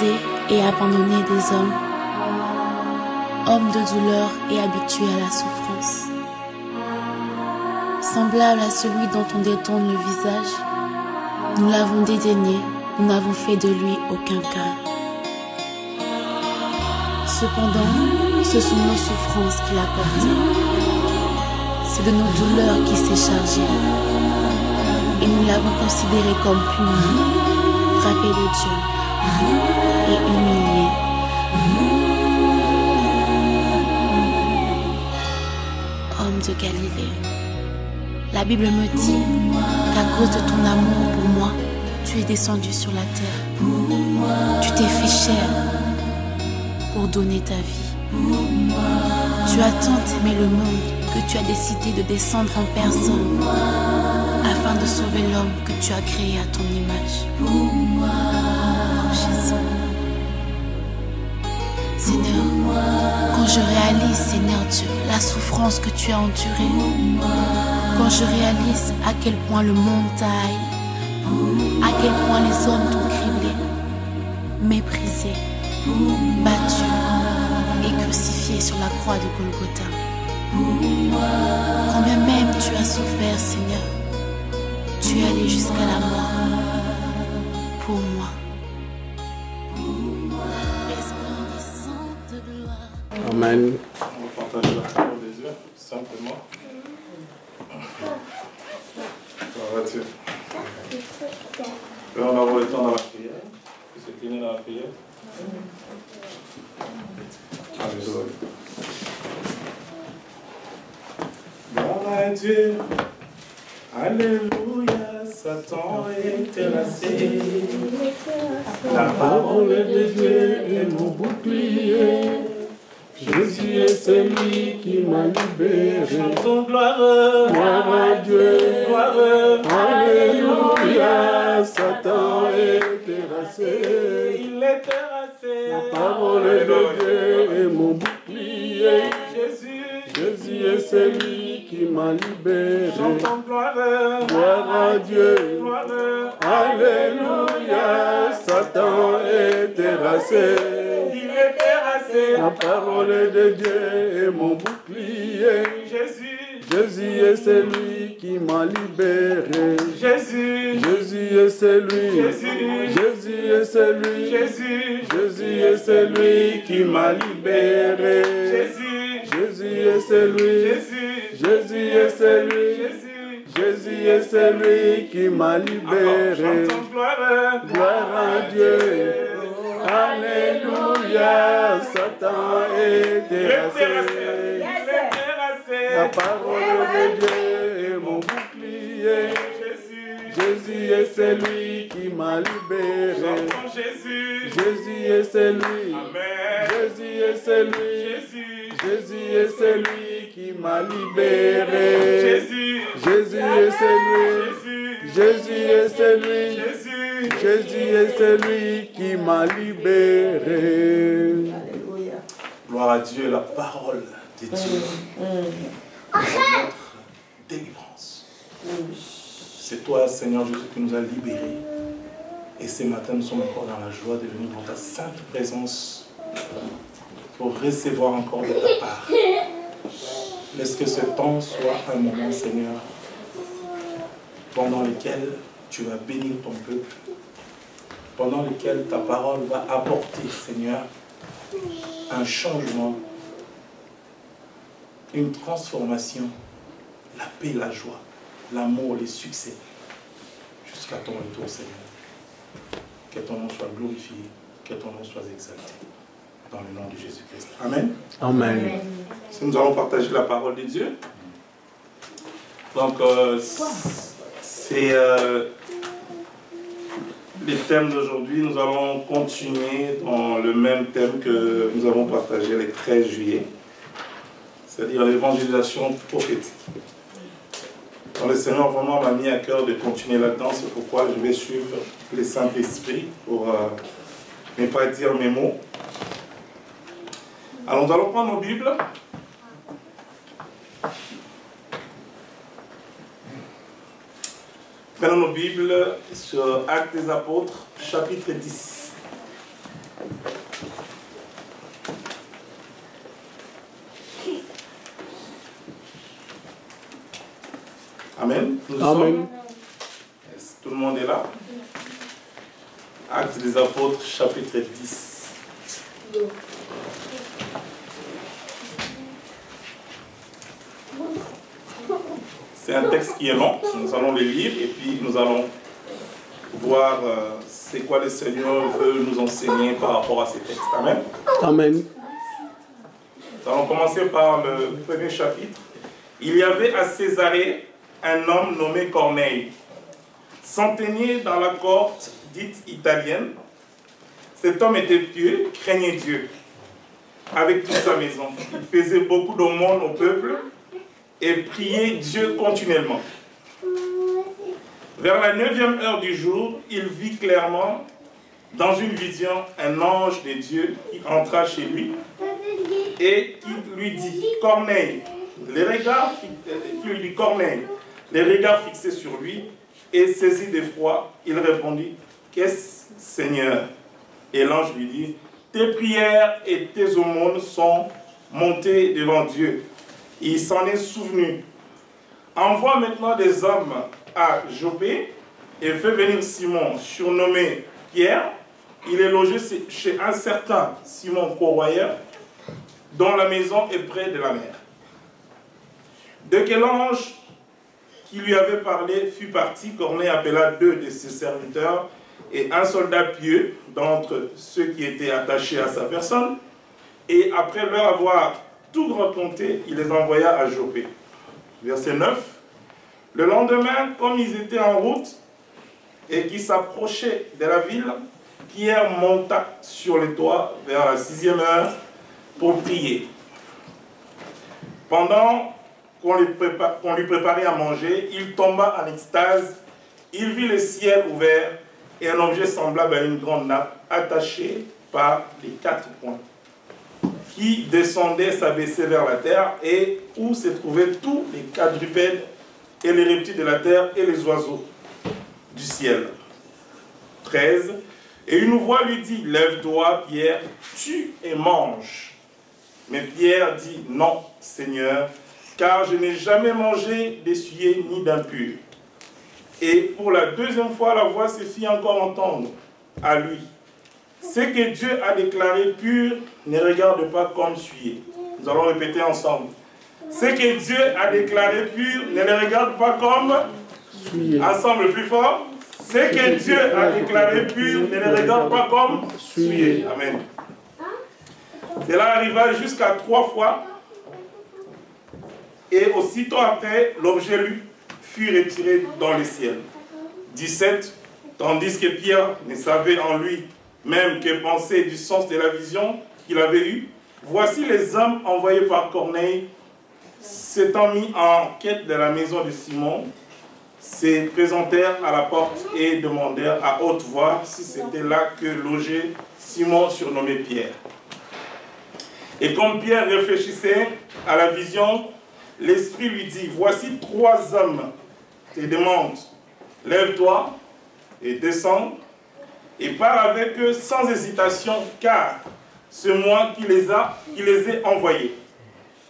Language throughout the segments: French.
méprisé et abandonné des hommes, homme de douleur et habitué à la souffrance. Semblable à celui dont on détourne le visage, nous l'avons dédaigné, nous n'avons fait de lui aucun cas. Cependant, ce sont nos souffrances qu'il a portées. C'est de nos douleurs qu'il s'est chargé. Et nous l'avons considéré comme puni, frappé de Dieu et humilié. Homme de Galilée, la Bible me dit qu'à cause de ton amour pour moi, tu es descendu sur la terre. Tu t'es fait chair pour donner ta vie. Tu as tant aimé le monde que tu as décidé de descendre en personne afin de sauver l'homme que tu as créé à ton image. Oh Jésus. Seigneur, quand je réalise, Seigneur Dieu, la souffrance que tu as endurée, quand je réalise à quel point le monde t'a haï, à quel point les hommes t'ont criblé, méprisé, battu et crucifié sur la croix de Golgotha. Combien même tu as souffert, Seigneur, tu es allé jusqu'à la mort pour moi. Amen. On va partager la parole des yeux, simplement. Gloire à Dieu. On va avoir le temps dans la prière. Vous s'inclinez dans la prière. Alléluia. Gloire à Dieu. Alléluia. Satan est terrassé. La parole de Dieu est mon bouclier. Jésus est celui qui m'a libéré. Chantons gloire, gloire à Dieu, gloire, alléluia. Satan est terrassé, il est terrassé. La parole de Dieu est mon bouclier. Jésus est celui qui m'a libéré. Chantons gloire, gloire à Dieu, gloire, alléluia. Satan est terrassé. La parole de Dieu est mon bouclier. Jésus est celui qui m'a libéré. Jésus est celui. Jésus est celui. Jésus est celui qui m'a libéré. Jésus est celui. Jésus est celui. Jésus est celui qui m'a libéré. Gloire à Dieu. Alléluia, Satan est terrassé. La parole de Dieu est mon bouclier. Jésus est celui qui m'a libéré. Jésus est celui. Jésus est celui. Jésus est celui qui m'a libéré. Jésus est celui. Jésus est celui. Jésus est celui qui m'a libéré. Alléluia. Gloire à Dieu, la parole de Dieu. Notre délivrance. C'est toi, Seigneur Jésus, qui nous a libérés. Et ce matin, nous sommes encore dans la joie de venir dans ta sainte présence pour recevoir encore de ta part. Laisse que ce temps soit un moment, Seigneur, pendant lequel tu vas bénir ton peuple, pendant lequel ta parole va apporter, Seigneur, un changement, une transformation, la paix, la joie, l'amour, les succès, jusqu'à ton retour, Seigneur. Que ton nom soit glorifié, que ton nom soit exalté, dans le nom de Jésus-Christ. Amen. Amen. Si nous allons partager la parole de Dieu, donc c'est les thèmes d'aujourd'hui. Nous allons continuer dans le même thème que nous avons partagé le 13 juillet, c'est-à-dire l'évangélisation prophétique. Donc le Seigneur vraiment m'a mis à cœur de continuer là-dedans, c'est pourquoi je vais suivre le Saint-Esprit pour ne pas dire mes mots. Alors nous allons prendre nos Bibles. Prenons nos Bibles sur Actes des Apôtres, chapitre 10. Amen. Amen. Tout le monde est là? Actes des Apôtres, chapitre 10. C'est un texte qui est long, nous allons le lire et puis nous allons voir c'est quoi le Seigneur veut nous enseigner par rapport à ces textes. Amen. Amen. Nous allons commencer par le premier chapitre. Il y avait à Césarée un homme nommé Corneille, centenier dans la cohorte dite italienne. Cet homme était pieux, craignait Dieu avec toute sa maison. Il faisait beaucoup d'aumônes au peuple et priait Dieu continuellement. Vers la 9e heure du jour, il vit clairement dans une vision un ange de Dieu qui entra chez lui et qui lui dit « Corneille ». Corneille, les regards fixés sur lui et saisi d'effroi, il répondit « Qu'est-ce, Seigneur ?» Et l'ange lui dit « Tes prières et tes aumônes sont montées devant Dieu. Il s'en est souvenu. Envoie maintenant des hommes à Jopé et fais venir Simon, surnommé Pierre. Il est logé chez un certain Simon Courroyeur, dont la maison est près de la mer. » Dès que l'ange qui lui avait parlé fut parti, Corneille appela 2 de ses serviteurs et un soldat pieux d'entre ceux qui étaient attachés à sa personne. Et après leur avoir tout raconté, il les envoya à Jopé. Verset 9. Le lendemain, comme ils étaient en route et qu'ils s'approchaient de la ville, Pierre monta sur les toits vers la 6e heure pour prier. Pendant qu'on lui préparait à manger, il tomba en extase, il vit le ciel ouvert et un objet semblable à une grande nappe attachée par les 4 points, qui descendait s'abaissait vers la terre et où se trouvaient tous les quadrupèdes et les reptiles de la terre et les oiseaux du ciel. 13. Et une voix lui dit, lève-toi, Pierre, tue et mange. Mais Pierre dit, non, Seigneur, car je n'ai jamais mangé d'essuyé ni d'impur. Et pour la 2e fois, la voix se fit encore entendre à lui. Ce que Dieu a déclaré pur, ne regarde pas comme souillé. Nous allons répéter ensemble. Ce que Dieu a déclaré pur, ne le regarde pas comme souillé. Ensemble, plus fort. Ce que Dieu a déclaré pur, ne le regarde pas comme souillé. Amen. Cela arriva jusqu'à 3 fois. Et aussitôt après, l'objet lui fut retiré dans le ciel. 17. Tandis que Pierre ne savait en lui même que penser du sens de la vision qu'il avait eue, voici les hommes envoyés par Corneille s'étant mis en quête de la maison de Simon, se présentèrent à la porte et demandèrent à haute voix si c'était là que logeait Simon surnommé Pierre. Et comme Pierre réfléchissait à la vision, l'Esprit lui dit, voici 3 hommes te demandent, lève-toi et descends et pars avec eux sans hésitation, car c'est moi qui les ai envoyés.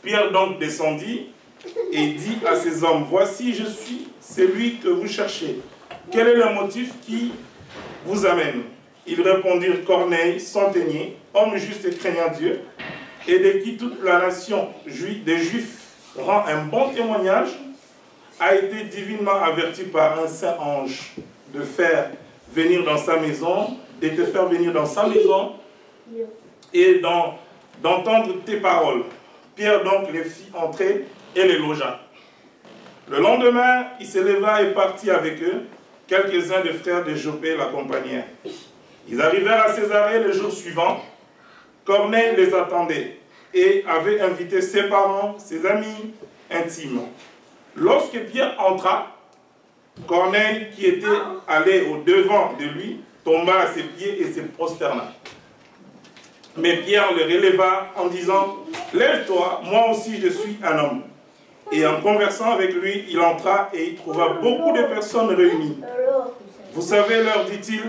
Pierre donc descendit et dit à ces hommes, voici je suis celui que vous cherchez. Quel est le motif qui vous amène? Ils répondirent, Corneille, centenier, homme juste et craignant Dieu, et de qui toute la nation des Juifs rend un bon témoignage, a été divinement averti par un saint ange de faire venir dans sa maison, de te faire venir dans sa maison et d'entendre tes paroles. Pierre donc les fit entrer et les logea. Le lendemain, il se leva et partit avec eux. Quelques-uns des frères de Jopé l'accompagnèrent. Ils arrivèrent à Césarée le jour suivant. Corneille les attendait et avait invité ses parents, ses amis intimes. Lorsque Pierre entra, Corneille, qui était allé au-devant de lui, tomba à ses pieds et se prosterna. Mais Pierre le releva en disant, « Lève-toi, moi aussi je suis un homme. » Et en conversant avec lui, il entra et il trouva beaucoup de personnes réunies. « Vous savez, leur dit-il,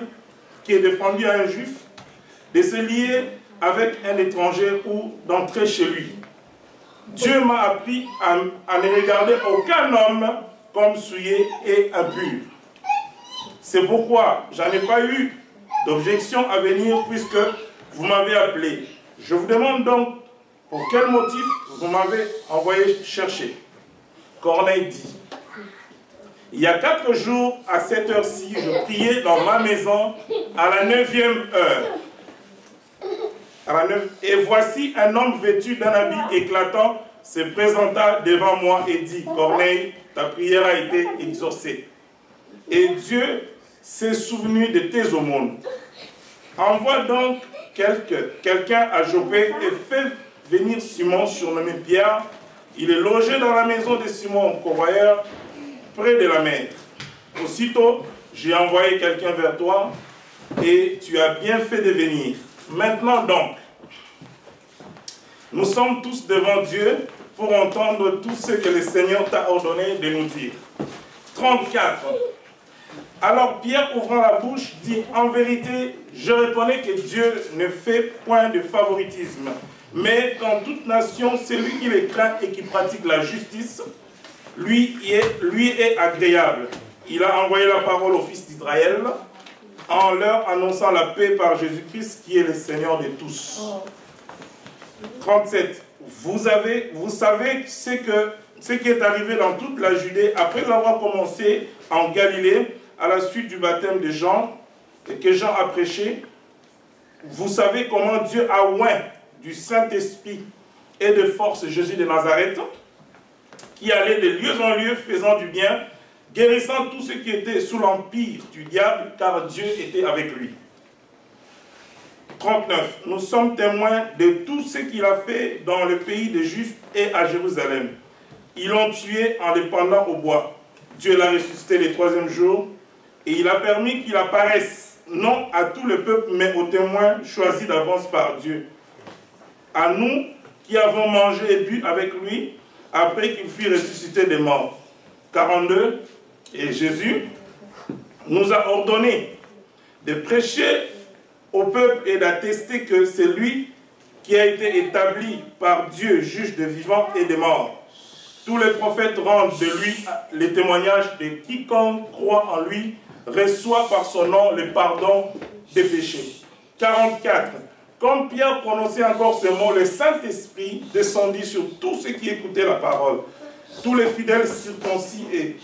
qui est défendu à un juif, de se lier avec un étranger ou d'entrer chez lui. Dieu m'a appris à ne regarder aucun homme comme souillé et impur. C'est pourquoi je n'ai pas eu d'objection à venir puisque vous m'avez appelé. Je vous demande donc pour quel motif vous m'avez envoyé chercher. Corneille dit, il y a 4 jours à cette heure-ci, je priais dans ma maison à la 9e heure. Et voici un homme vêtu d'un habit éclatant se présenta devant moi et dit, Corneille, ta prière a été exaucée. Et Dieu s'est souvenu de tes aumônes. Envoie donc quelqu'un à Joppé et fais venir Simon, surnommé Pierre. Il est logé dans la maison de Simon, convoyeur, près de la mer. Aussitôt, j'ai envoyé quelqu'un vers toi et tu as bien fait de venir. Maintenant donc, nous sommes tous devant Dieu pour entendre tout ce que le Seigneur t'a ordonné de nous dire. 34. Alors Pierre, ouvrant la bouche, dit, en vérité, je reconnais que Dieu ne fait point de favoritisme, mais qu'en toute nation, celui qui les craint et qui pratique la justice, lui est agréable. Il a envoyé la parole aux fils d'Israël en leur annonçant la paix par Jésus-Christ qui est le Seigneur de tous. 37. Vous savez ce qui est arrivé dans toute la Judée après avoir commencé en Galilée à la suite du baptême de Jean et que Jean a prêché. Vous savez comment Dieu a oint du Saint-Esprit et de force Jésus de Nazareth, qui allait de lieu en lieu faisant du bien, guérissant tous ceux qui étaient sous l'empire du diable, car Dieu était avec lui. 39. Nous sommes témoins de tout ce qu'il a fait dans le pays des Juifs et à Jérusalem. Ils l'ont tué en le pendant au bois. Dieu l'a ressuscité le 3e jour et il a permis qu'il apparaisse, non à tout le peuple, mais aux témoins choisis d'avance par Dieu. À nous qui avons mangé et bu avec lui après qu'il fut ressuscité des morts. 42. Et Jésus nous a ordonné de prêcher au peuple et d'attester que c'est lui qui a été établi par Dieu, juge des vivants et des morts. Tous les prophètes rendent de lui les témoignages de quiconque croit en lui, reçoit par son nom le pardon des péchés. 44. Comme Pierre prononçait encore ce mot, le Saint-Esprit descendit sur tous ceux qui écoutaient la parole. Tous les fidèles circoncis et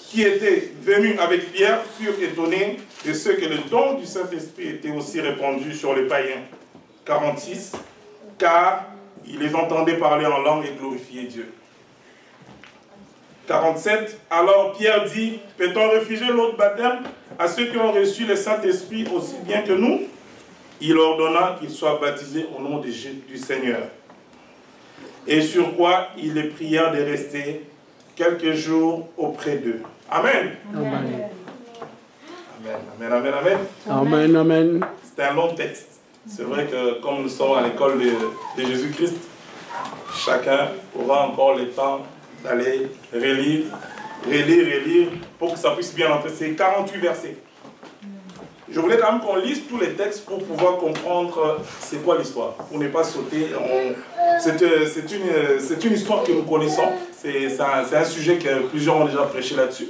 qui étaient venus avec Pierre furent étonnés de ce que le don du Saint-Esprit était aussi répandu sur les païens. 46. Car ils les entendaient parler en langue et glorifier Dieu. 47. Alors Pierre dit, peut-on refuser l'autre baptême à ceux qui ont reçu le Saint-Esprit aussi bien que nous? Il ordonna qu'ils soient baptisés au nom du Seigneur. Et sur quoi ils les prièrent de rester quelques jours auprès d'eux. Amen. Amen. Amen, amen, amen, amen. Amen, amen. C'est un long texte. C'est vrai que comme nous sommes à l'école de Jésus-Christ, chacun aura encore le temps d'aller relire, pour que ça puisse bien entrer. C'est 48 versets. Je voulais quand même qu'on lise tous les textes pour pouvoir comprendre c'est quoi l'histoire, pour ne pas sauter. C'est une histoire que nous connaissons, c'est un sujet que plusieurs ont déjà prêché là-dessus.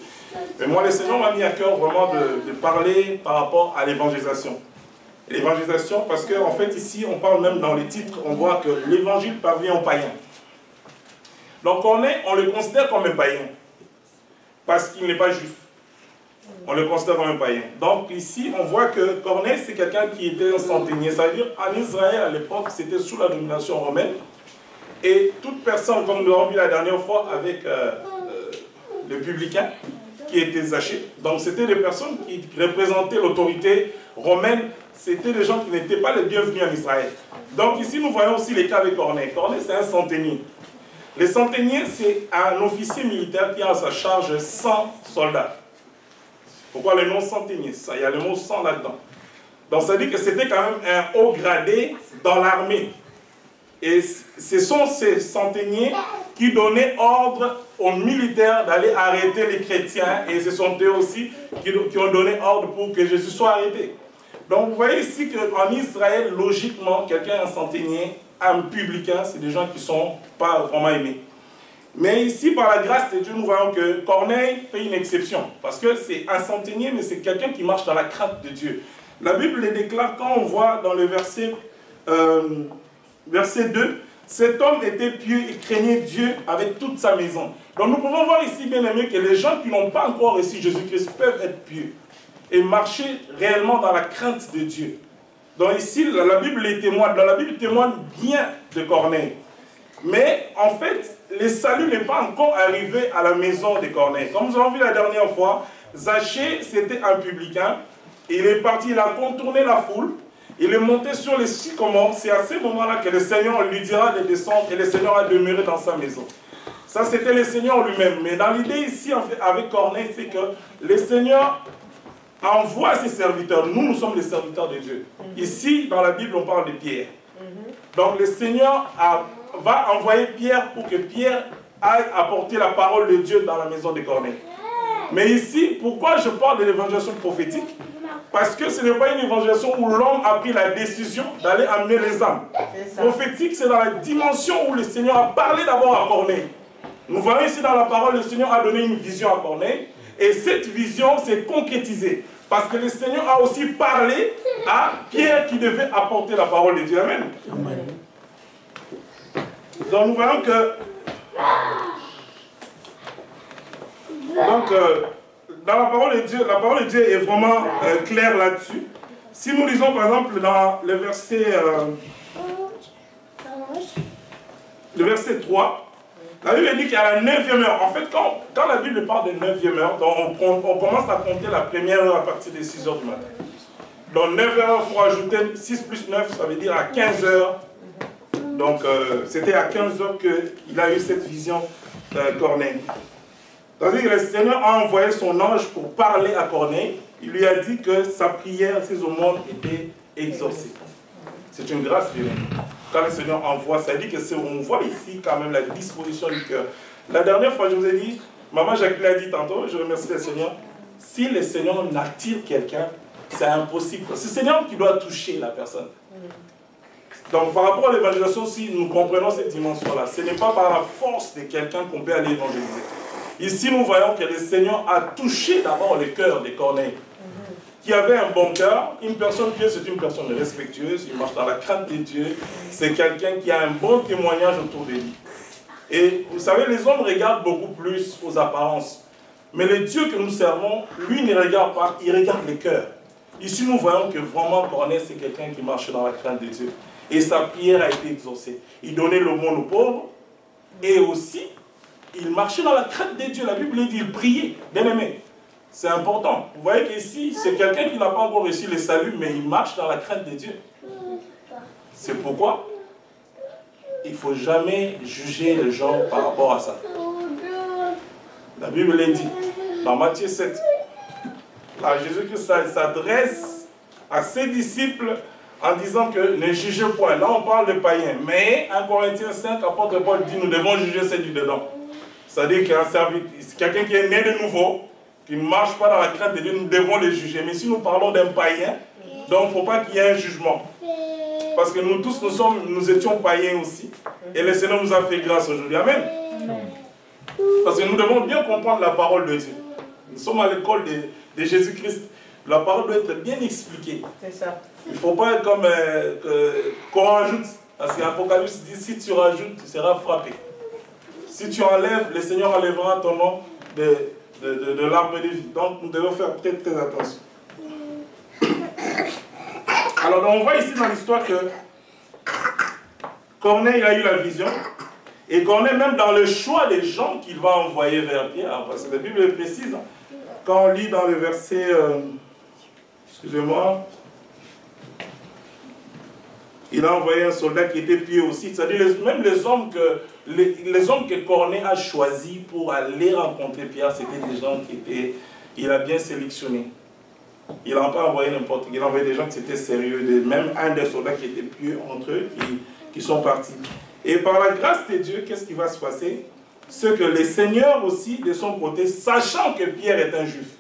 Mais moi, le Seigneur m'a mis à cœur vraiment de parler par rapport à l'évangélisation. L'évangélisation, parce qu'en fait ici, on parle même dans les titres, on voit que l'évangile parvient aux païens. Donc on le considère comme un païen, parce qu'il n'est pas juif. On le considère comme un païen. Donc ici, on voit que Corneille, c'est quelqu'un qui était un centenier. Ça veut dire, en Israël, à l'époque, c'était sous la domination romaine. Et toute personne, comme nous l'avons vu la dernière fois avec le publicain, qui était Zachée. Donc c'était des personnes qui représentaient l'autorité romaine. C'était des gens qui n'étaient pas les bienvenus en Israël. Donc ici, nous voyons aussi les cas avec Corneille. Corneille, c'est un centenier. Les centeniers, c'est un officier militaire qui a à sa charge 100 soldats. Pourquoi le nom centenier? Il y a le mot 100 là-dedans. Donc ça dit que c'était quand même un haut gradé dans l'armée. Et ce sont ces centeniers qui donnaient ordre aux militaires d'aller arrêter les chrétiens. Et ce sont eux aussi qui ont donné ordre pour que Jésus soit arrêté. Donc vous voyez ici qu'en Israël, logiquement, quelqu'un, un centenier, un publicain, c'est des gens qui ne sont pas vraiment aimés. Mais ici, par la grâce de Dieu, nous voyons que Corneille fait une exception. Parce que c'est un centenier, mais c'est quelqu'un qui marche dans la crainte de Dieu. La Bible le déclare quand on voit dans le verset 2, cet homme était pieux et craignait Dieu avec toute sa maison. Donc nous pouvons voir ici, bien aimé, que les gens qui n'ont pas encore reçu Jésus-Christ peuvent être pieux et marcher réellement dans la crainte de Dieu. Donc ici, la Bible les témoigne. Dans la Bible témoigne bien de Corneille. Mais en fait, le salut n'est pas encore arrivé à la maison de Corneille. Comme nous avons vu la dernière fois, Zachée, c'était un publicain. Il est parti, il a contourné la foule. Il est monté sur les sycomores. C'est à ce moment-là que le Seigneur lui dira de descendre et le Seigneur a demeuré dans sa maison. Ça, c'était le Seigneur lui-même. Mais dans l'idée ici, en fait, avec Corneille, c'est que le Seigneur envoie ses serviteurs. Nous sommes les serviteurs de Dieu. Ici, dans la Bible, on parle de Pierre. Donc, le Seigneur va envoyer Pierre pour que Pierre aille apporter la parole de Dieu dans la maison de Corneille. Mais ici, pourquoi je parle de l'évangélisation prophétique? Parce que ce n'est pas une évangélisation où l'homme a pris la décision d'aller amener les âmes. Prophétique, c'est dans la dimension où le Seigneur a parlé d'abord à Corneille. Nous voyons ici dans la parole, le Seigneur a donné une vision à Corneille. Et cette vision s'est concrétisée. Parce que le Seigneur a aussi parlé à Pierre qui devait apporter la parole de Dieu. Amen. Amen. Donc nous voyons que... dans la parole de Dieu est vraiment claire là-dessus. Si nous lisons par exemple dans le verset 3, la Bible dit qu'à la 9e heure, en fait quand la Bible parle de 9e heure, on commence à compter la première heure à partir de 6 heures du matin. Donc 9 heures, il faut ajouter 6 plus 9, ça veut dire à 15 heures. Donc c'était à 15 heures qu'il a eu cette vision Corneille. C'est-à-dire que le Seigneur a envoyé son ange pour parler à Corneille. Il lui a dit que sa prière, ses aumônes étaient exaucées. C'est une grâce divine. Quand le Seigneur envoie, ça dit que on voit ici quand même la disposition du cœur. La dernière fois, je vous ai dit, Maman Jacqueline a dit tantôt, je remercie le Seigneur, si le Seigneur n'attire quelqu'un, c'est impossible. C'est le Seigneur qui doit toucher la personne. Donc par rapport à l'évangélisation, si nous comprenons cette dimension-là, ce n'est pas par la force de quelqu'un qu'on peut aller évangéliser. Ici, nous voyons que le Seigneur a touché d'abord le cœur de Corneille, qui avait un bon cœur. Une personne pieuse, c'est une personne respectueuse, il marche dans la crainte de Dieu, c'est quelqu'un qui a un bon témoignage autour de lui. Et vous savez, les hommes regardent beaucoup plus aux apparences. Mais le Dieu que nous servons, lui ne regarde pas, il regarde le cœur. Ici, nous voyons que vraiment Corneille, c'est quelqu'un qui marche dans la crainte de Dieu. Et sa prière a été exaucée. Il donnait l'aumône aux pauvres, et aussi, il marchait dans la crainte de Dieu. La Bible dit, il priait. Bien aimé, c'est important. Vous voyez qu'ici, c'est quelqu'un qui n'a pas encore reçu le salut, mais il marche dans la crainte de Dieu. C'est pourquoi il ne faut jamais juger les gens par rapport à ça. La Bible le dit, dans Matthieu 7, là, Jésus-Christ s'adresse à ses disciples en disant que ne jugez point. Là, on parle de païens. Mais, 1 Corinthiens 5, apôtre Paul dit, nous devons juger ceux du dedans. C'est-à-dire qu'un serviteur, quelqu'un qui est né de nouveau, qui ne marche pas dans la crainte de Dieu, nous devons le juger. Mais si nous parlons d'un païen, donc il ne faut pas qu'il y ait un jugement. Parce que nous tous, nous étions païens aussi. Et le Seigneur nous a fait grâce aujourd'hui. Amen. Parce que nous devons bien comprendre la parole de Dieu. Nous sommes à l'école de Jésus-Christ. La parole doit être bien expliquée. C'est ça. Il ne faut pas être comme qu'on rajoute. Parce qu'Apocalypse dit, si tu rajoutes, tu seras frappé. Si tu enlèves, le Seigneur enlèvera ton nom de l'arbre de vie. Donc nous devons faire très très attention. Alors on voit ici dans l'histoire que Corneille a eu la vision. Et Corneille, même dans le choix des gens qu'il va envoyer vers Pierre, parce que la Bible est précise, quand on lit dans le verset, excusez-moi, il a envoyé un soldat qui était pieux aussi, c'est-à-dire même les hommes que Corneille a choisis pour aller rencontrer Pierre, c'était des gens il a bien sélectionné. Il n'a pas envoyé n'importe qui, il a envoyé des gens qui étaient sérieux, même un des soldats qui était pieux entre eux, qui sont partis. Et par la grâce de Dieu, qu'est-ce qui va se passer? C'est que le Seigneur aussi, de son côté, sachant que Pierre est un juif,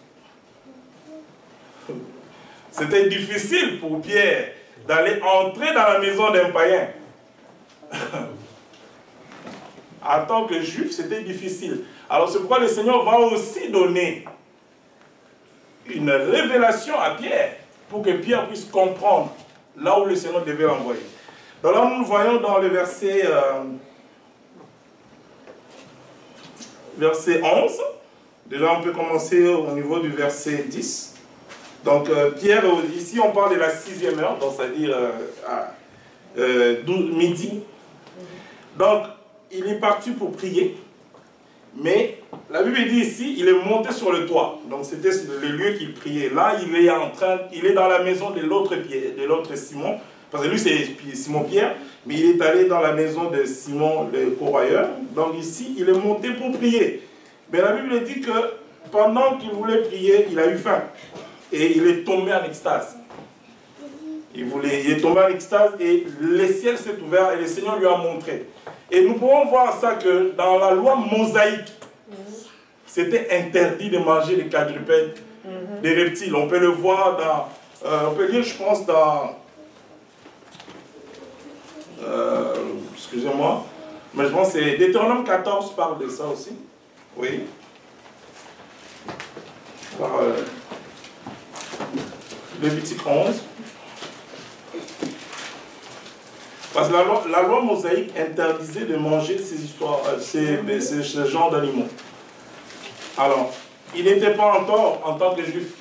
c'était difficile pour Pierre d'aller entrer dans la maison d'un païen. En tant que juif, c'était difficile. Alors c'est pourquoi le Seigneur va aussi donner une révélation à Pierre, pour que Pierre puisse comprendre là où le Seigneur devait l'envoyer. Donc là, nous voyons dans le verset 11. Déjà, on peut commencer au niveau du verset 10. Donc, Pierre, ici, on parle de la 6e heure, donc c'est-à-dire midi. Donc, il est parti pour prier, mais la Bible dit ici, il est monté sur le toit. Donc, c'était le lieu qu'il priait. Là, il est dans la maison de l'autre Simon, parce que lui, c'est Simon-Pierre, mais il est allé dans la maison de Simon le courroyeur. Donc, ici, il est monté pour prier. Mais la Bible dit que pendant qu'il voulait prier, il a eu faim. Et il est tombé en extase. Il est tombé en extase et le ciel s'est ouvert et le Seigneur lui a montré. Et nous pouvons voir ça que dans la loi mosaïque, c'était interdit de manger des quadrupèdes, des reptiles. On peut le voir dans, on peut lire, je pense, dans, excusez-moi, mais je pense que c'est Deutéronome 14 parle de ça aussi. Oui. Par Lévitique 11. Parce que la loi mosaïque interdisait de manger ces histoires, ce genre d'animaux. Alors, il n'était pas en tort en tant que juif.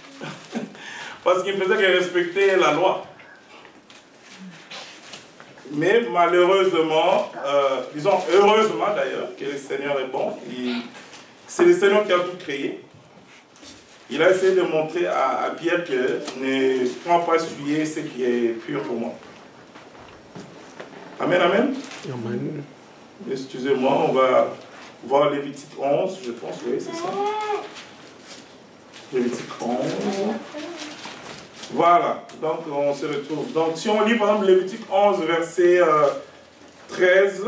Parce qu'il faisait que respecter la loi. Mais malheureusement, disons heureusement d'ailleurs, que le Seigneur est bon. C'est le Seigneur qui a tout créé. Il a essayé de montrer à Pierre que ne prends pas souiller ce qui est pur pour moi. Amen, amen. Amen. Excusez-moi, on va voir Lévitique 11, je pense, oui, c'est ça. Lévitique 11. Voilà, donc on se retrouve. Donc si on lit par exemple Lévitique 11, verset 13,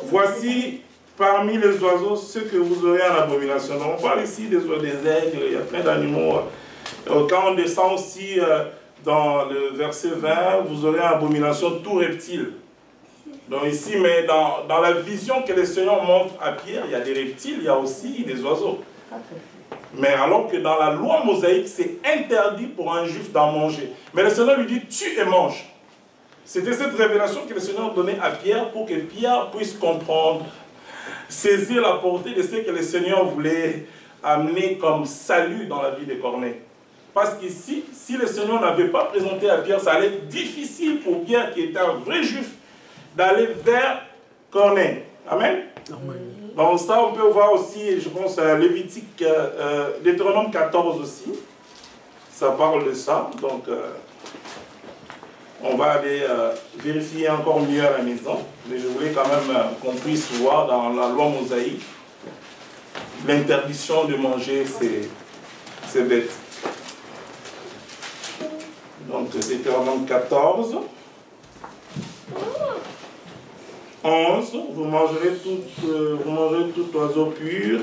voici parmi les oiseaux ceux que vous aurez en abomination. Donc on parle ici des oiseaux, des aigles, il y a plein d'animaux. Quand on descend aussi dans le verset 20, vous aurez en abomination tout reptile. Donc ici, mais dans la vision que le Seigneur montre à Pierre, il y a des reptiles, il y a aussi des oiseaux. Mais alors que dans la loi mosaïque, c'est interdit pour un juif d'en manger. Mais le Seigneur lui dit, tue et mange. C'était cette révélation que le Seigneur donnait à Pierre pour que Pierre puisse comprendre, saisir la portée de ce que le Seigneur voulait amener comme salut dans la vie de Corneille. Parce qu'ici, si le Seigneur n'avait pas présenté à Pierre, ça allait être difficile pour Pierre, qui était un vrai juif, d'aller vers Corneille. Amen. Amen. Donc ça, on peut voir aussi, je pense, Lévitique, Deutéronome 14 aussi. Ça parle de ça. Donc, on va aller vérifier encore mieux à la maison. Mais je voulais quand même qu'on puisse voir dans la loi mosaïque l'interdiction de manger ces bêtes. Donc, Deutéronome 14. 11, vous mangerez tout oiseau pur,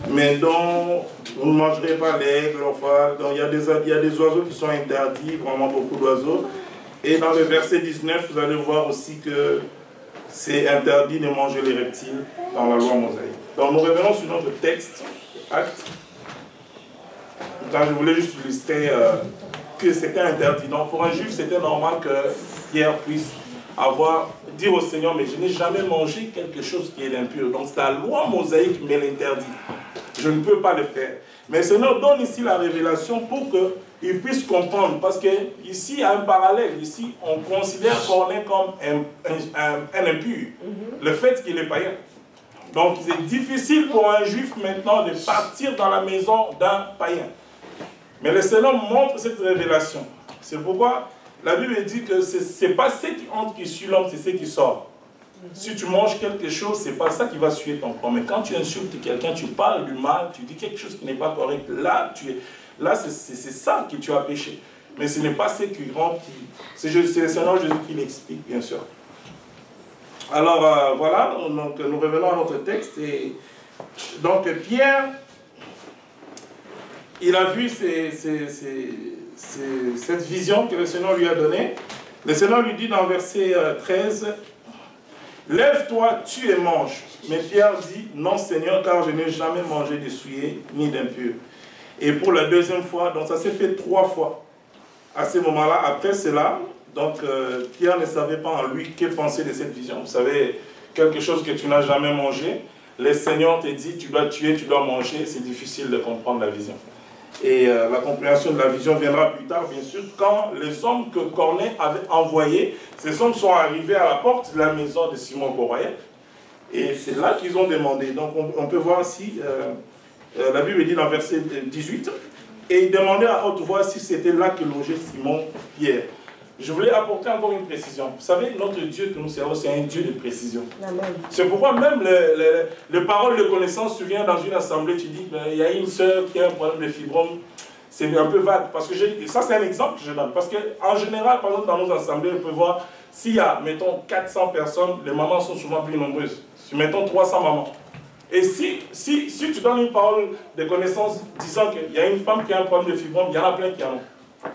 mais dont vous ne mangerez pas l'aigle, enfin, il y a des oiseaux qui sont interdits, vraiment beaucoup d'oiseaux. Et dans le verset 19, vous allez voir aussi que c'est interdit de manger les reptiles dans la loi mosaïque. Donc nous revenons sur notre texte, Actes. Donc, je voulais juste illustrer que c'était interdit. Donc pour un juif, c'était normal que Pierre puisse dire au Seigneur, mais je n'ai jamais mangé quelque chose qui est impur. Donc c'est la loi mosaïque mais l'interdit. Je ne peux pas le faire. Mais le Seigneur donne ici la révélation pour qu'il puisse comprendre. Parce qu'ici, il y a un parallèle. Ici, on considère qu'on est comme un impur. Le fait qu'il est païen. Donc c'est difficile pour un juif maintenant de partir dans la maison d'un païen. Mais le Seigneur montre cette révélation. C'est pourquoi la Bible dit que ce n'est pas ce qui entre qui suit l'homme, c'est ce qui sort. Si tu manges quelque chose, ce n'est pas ça qui va suivre ton corps. Mais quand tu insultes quelqu'un, tu parles du mal, tu dis quelque chose qui n'est pas correct, là c'est ça que tu as péché. Mais ce n'est pas ce qui rentre. C'est le Seigneur Jésus qui l'explique, bien sûr. Alors voilà, donc, nous revenons à notre texte. Et, donc Pierre, il a vu cette vision que le Seigneur lui a donnée. Le Seigneur lui dit dans verset 13, lève-toi, tue et mange. Mais Pierre dit, non Seigneur, car je n'ai jamais mangé de souillé ni d'impur. Et pour la deuxième fois, donc ça s'est fait 3 fois. À ce moment-là, après cela, donc Pierre ne savait pas en lui que penser de cette vision. Vous savez, quelque chose que tu n'as jamais mangé, le Seigneur te dit, tu dois tuer, tu dois manger, c'est difficile de comprendre la vision. Et la compréhension de la vision viendra plus tard, bien sûr, quand les hommes que Corneille avait envoyés, ces hommes sont arrivés à la porte de la maison de Simon Courroyeur. Et c'est là qu'ils ont demandé. Donc on peut voir si, la Bible dit dans verset 18, et ils demandaient à haute voix si c'était là que logeait Simon Pierre. Je voulais apporter encore une précision. Vous savez, notre Dieu que nous servons, c'est un Dieu de précision. C'est pourquoi même les paroles de connaissance, tu viens dans une assemblée, tu dis qu'il y a une sœur qui a un problème de fibrome. C'est un peu vague. Parce que ça, c'est un exemple que je donne. Parce qu'en général, par exemple, dans nos assemblées, on peut voir, s'il y a, mettons, 400 personnes, les mamans sont souvent plus nombreuses. Si, mettons, 300 mamans. Et si tu donnes une parole de connaissance disant qu'il y a une femme qui a un problème de fibrome, il y en a plein qui en ont.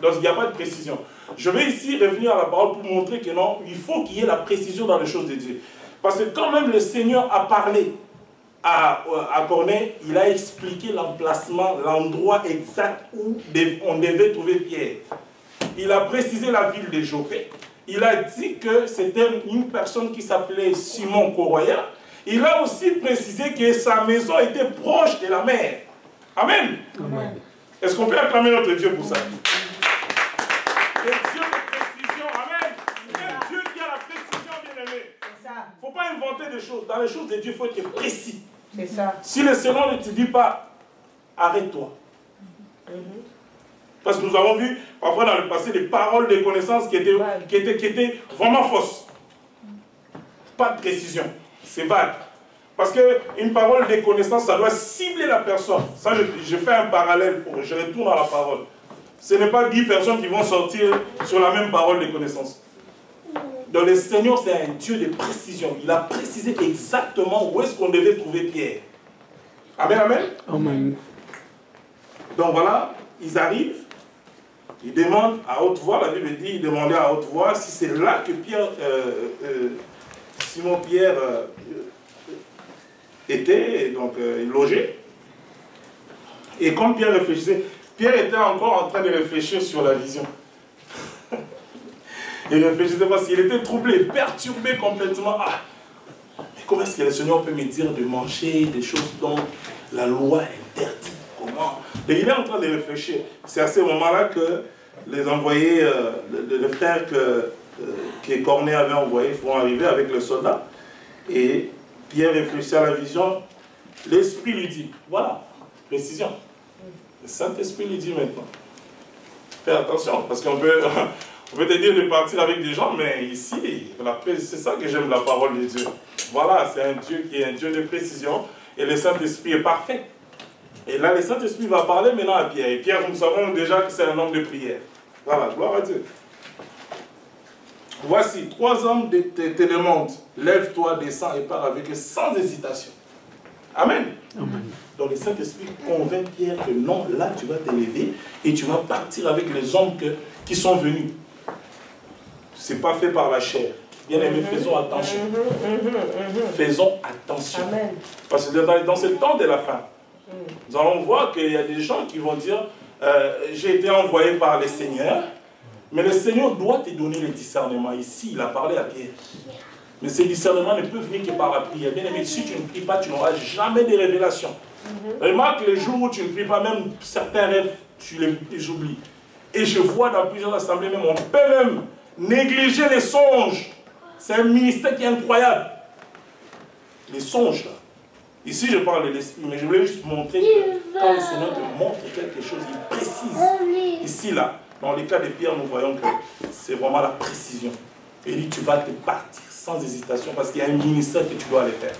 Donc, il n'y a pas de précision. Je vais ici revenir à la parole pour montrer que non, il faut qu'il y ait la précision dans les choses de Dieu. Parce que quand même le Seigneur a parlé à Corneille, il a expliqué l'emplacement, l'endroit exact où on devait trouver Pierre. Il a précisé la ville de Joppé. Il a dit que c'était une personne qui s'appelait Simon Courroyeur. Il a aussi précisé que sa maison était proche de la mer. Amen. Amen. Est-ce qu'on peut acclamer notre Dieu pour ça? Le Dieu de précision, amen. C'est Dieu qui a la précision, bien-aimé. Il ne faut pas inventer des choses. Dans les choses de Dieu, il faut être précis. C'est ça. Si le Seigneur ne te dit pas, arrête-toi. Parce que nous avons vu parfois dans le passé des paroles de connaissances qui étaient vraiment fausses. Pas de précision. C'est vague. Parce qu'une parole de connaissance, ça doit cibler la personne. Ça, je fais un parallèle, je retourne à la parole. Ce n'est pas 10 personnes qui vont sortir sur la même parole de connaissance. Donc le Seigneur, c'est un Dieu de précision. Il a précisé exactement où est-ce qu'on devait trouver Pierre. Amen, amen. Amen. Donc voilà, ils arrivent, ils demandent à haute voix, la Bible dit, ils demandaient à haute voix si c'est là que Simon Pierre était, donc logé. Et comme Pierre réfléchissait, Pierre était encore en train de réfléchir sur la vision. Il réfléchissait parce qu'il était troublé, perturbé complètement. Ah, mais comment est-ce que le Seigneur peut me dire de manger des choses dont la loi interdit? Comment? Et il est en train de réfléchir. C'est à ce moment-là que les envoyés, les frères que Corneille avait envoyés vont arriver avec le soldat. Et Pierre réfléchit à la vision. L'Esprit lui dit, voilà, précision. Le Saint-Esprit lui dit maintenant, fais attention, parce qu'on peut te dire de partir avec des gens, mais ici, c'est ça que j'aime la parole de Dieu. Voilà, c'est un Dieu qui est un Dieu de précision, et le Saint-Esprit est parfait. Et là, le Saint-Esprit va parler maintenant à Pierre. Et Pierre, nous savons déjà que c'est un homme de prière. Voilà, gloire à Dieu. Voici, 3 hommes te demandent, lève-toi, descends et pars avec eux sans hésitation. Amen. Amen. Donc le Saint-Esprit convainc Pierre que non, là tu vas t'élever et tu vas partir avec les hommes qui sont venus. Ce n'est pas fait par la chair. Bien aimé, faisons attention. Faisons attention. Amen. Parce que dans ce temps de la fin, nous allons voir qu'il y a des gens qui vont dire, j'ai été envoyé par le Seigneur, mais le Seigneur doit te donner le discernement. Ici, il a parlé à Pierre. Mais ces discernements ne peuvent venir que par la prière. Bien aimé, si tu ne pries pas, tu n'auras jamais de révélations. Remarque les jours où tu ne pries pas, même certains rêves, tu les oublies. Et je vois dans plusieurs assemblées, même on peut même négliger les songes. C'est un ministère qui est incroyable. Les songes, là. Ici, je parle de l'esprit, mais je voulais juste montrer que quand le Seigneur te montre quelque chose, il précise. Ici, là, dans le cas de Pierre, nous voyons que c'est vraiment la précision. Il dit, tu vas te partir sans hésitation parce qu'il y a un ministère que tu dois aller faire.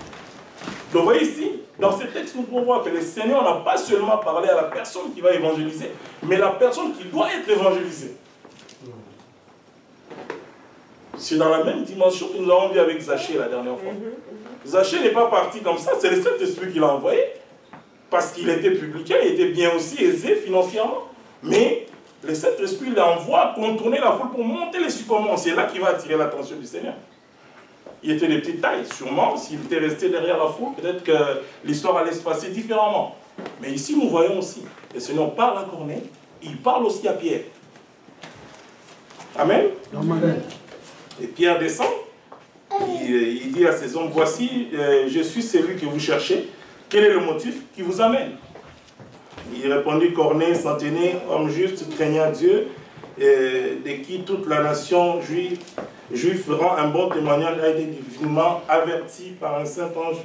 Donc, vous voyez ici, dans ce texte, nous pouvons voir que le Seigneur n'a pas seulement parlé à la personne qui va évangéliser, mais la personne qui doit être évangélisée. C'est dans la même dimension que nous avons vu avec Zachée la dernière fois. Zachée n'est pas parti comme ça, c'est le Saint-Esprit qui l'a envoyé. Parce qu'il était publicain, il était bien aussi aisé financièrement. Mais le Saint-Esprit l'envoie contourner la foule pour monter les sycomores. C'est là qu'il va attirer l'attention du Seigneur. il était de petite taille. Sûrement, s'il était resté derrière la foule, peut-être que l'histoire allait se passer différemment. Mais ici, nous voyons aussi, le Seigneur parle à Corneille, il parle aussi à Pierre. Amen. Amen. Et Pierre descend, il dit à ses hommes, voici, je suis celui que vous cherchez. Quel est le motif qui vous amène? Il répondit, Corneille, centenier, homme juste, craignant Dieu, de qui toute la nation juive feront un bon témoignage, a été divinement averti par un saint ange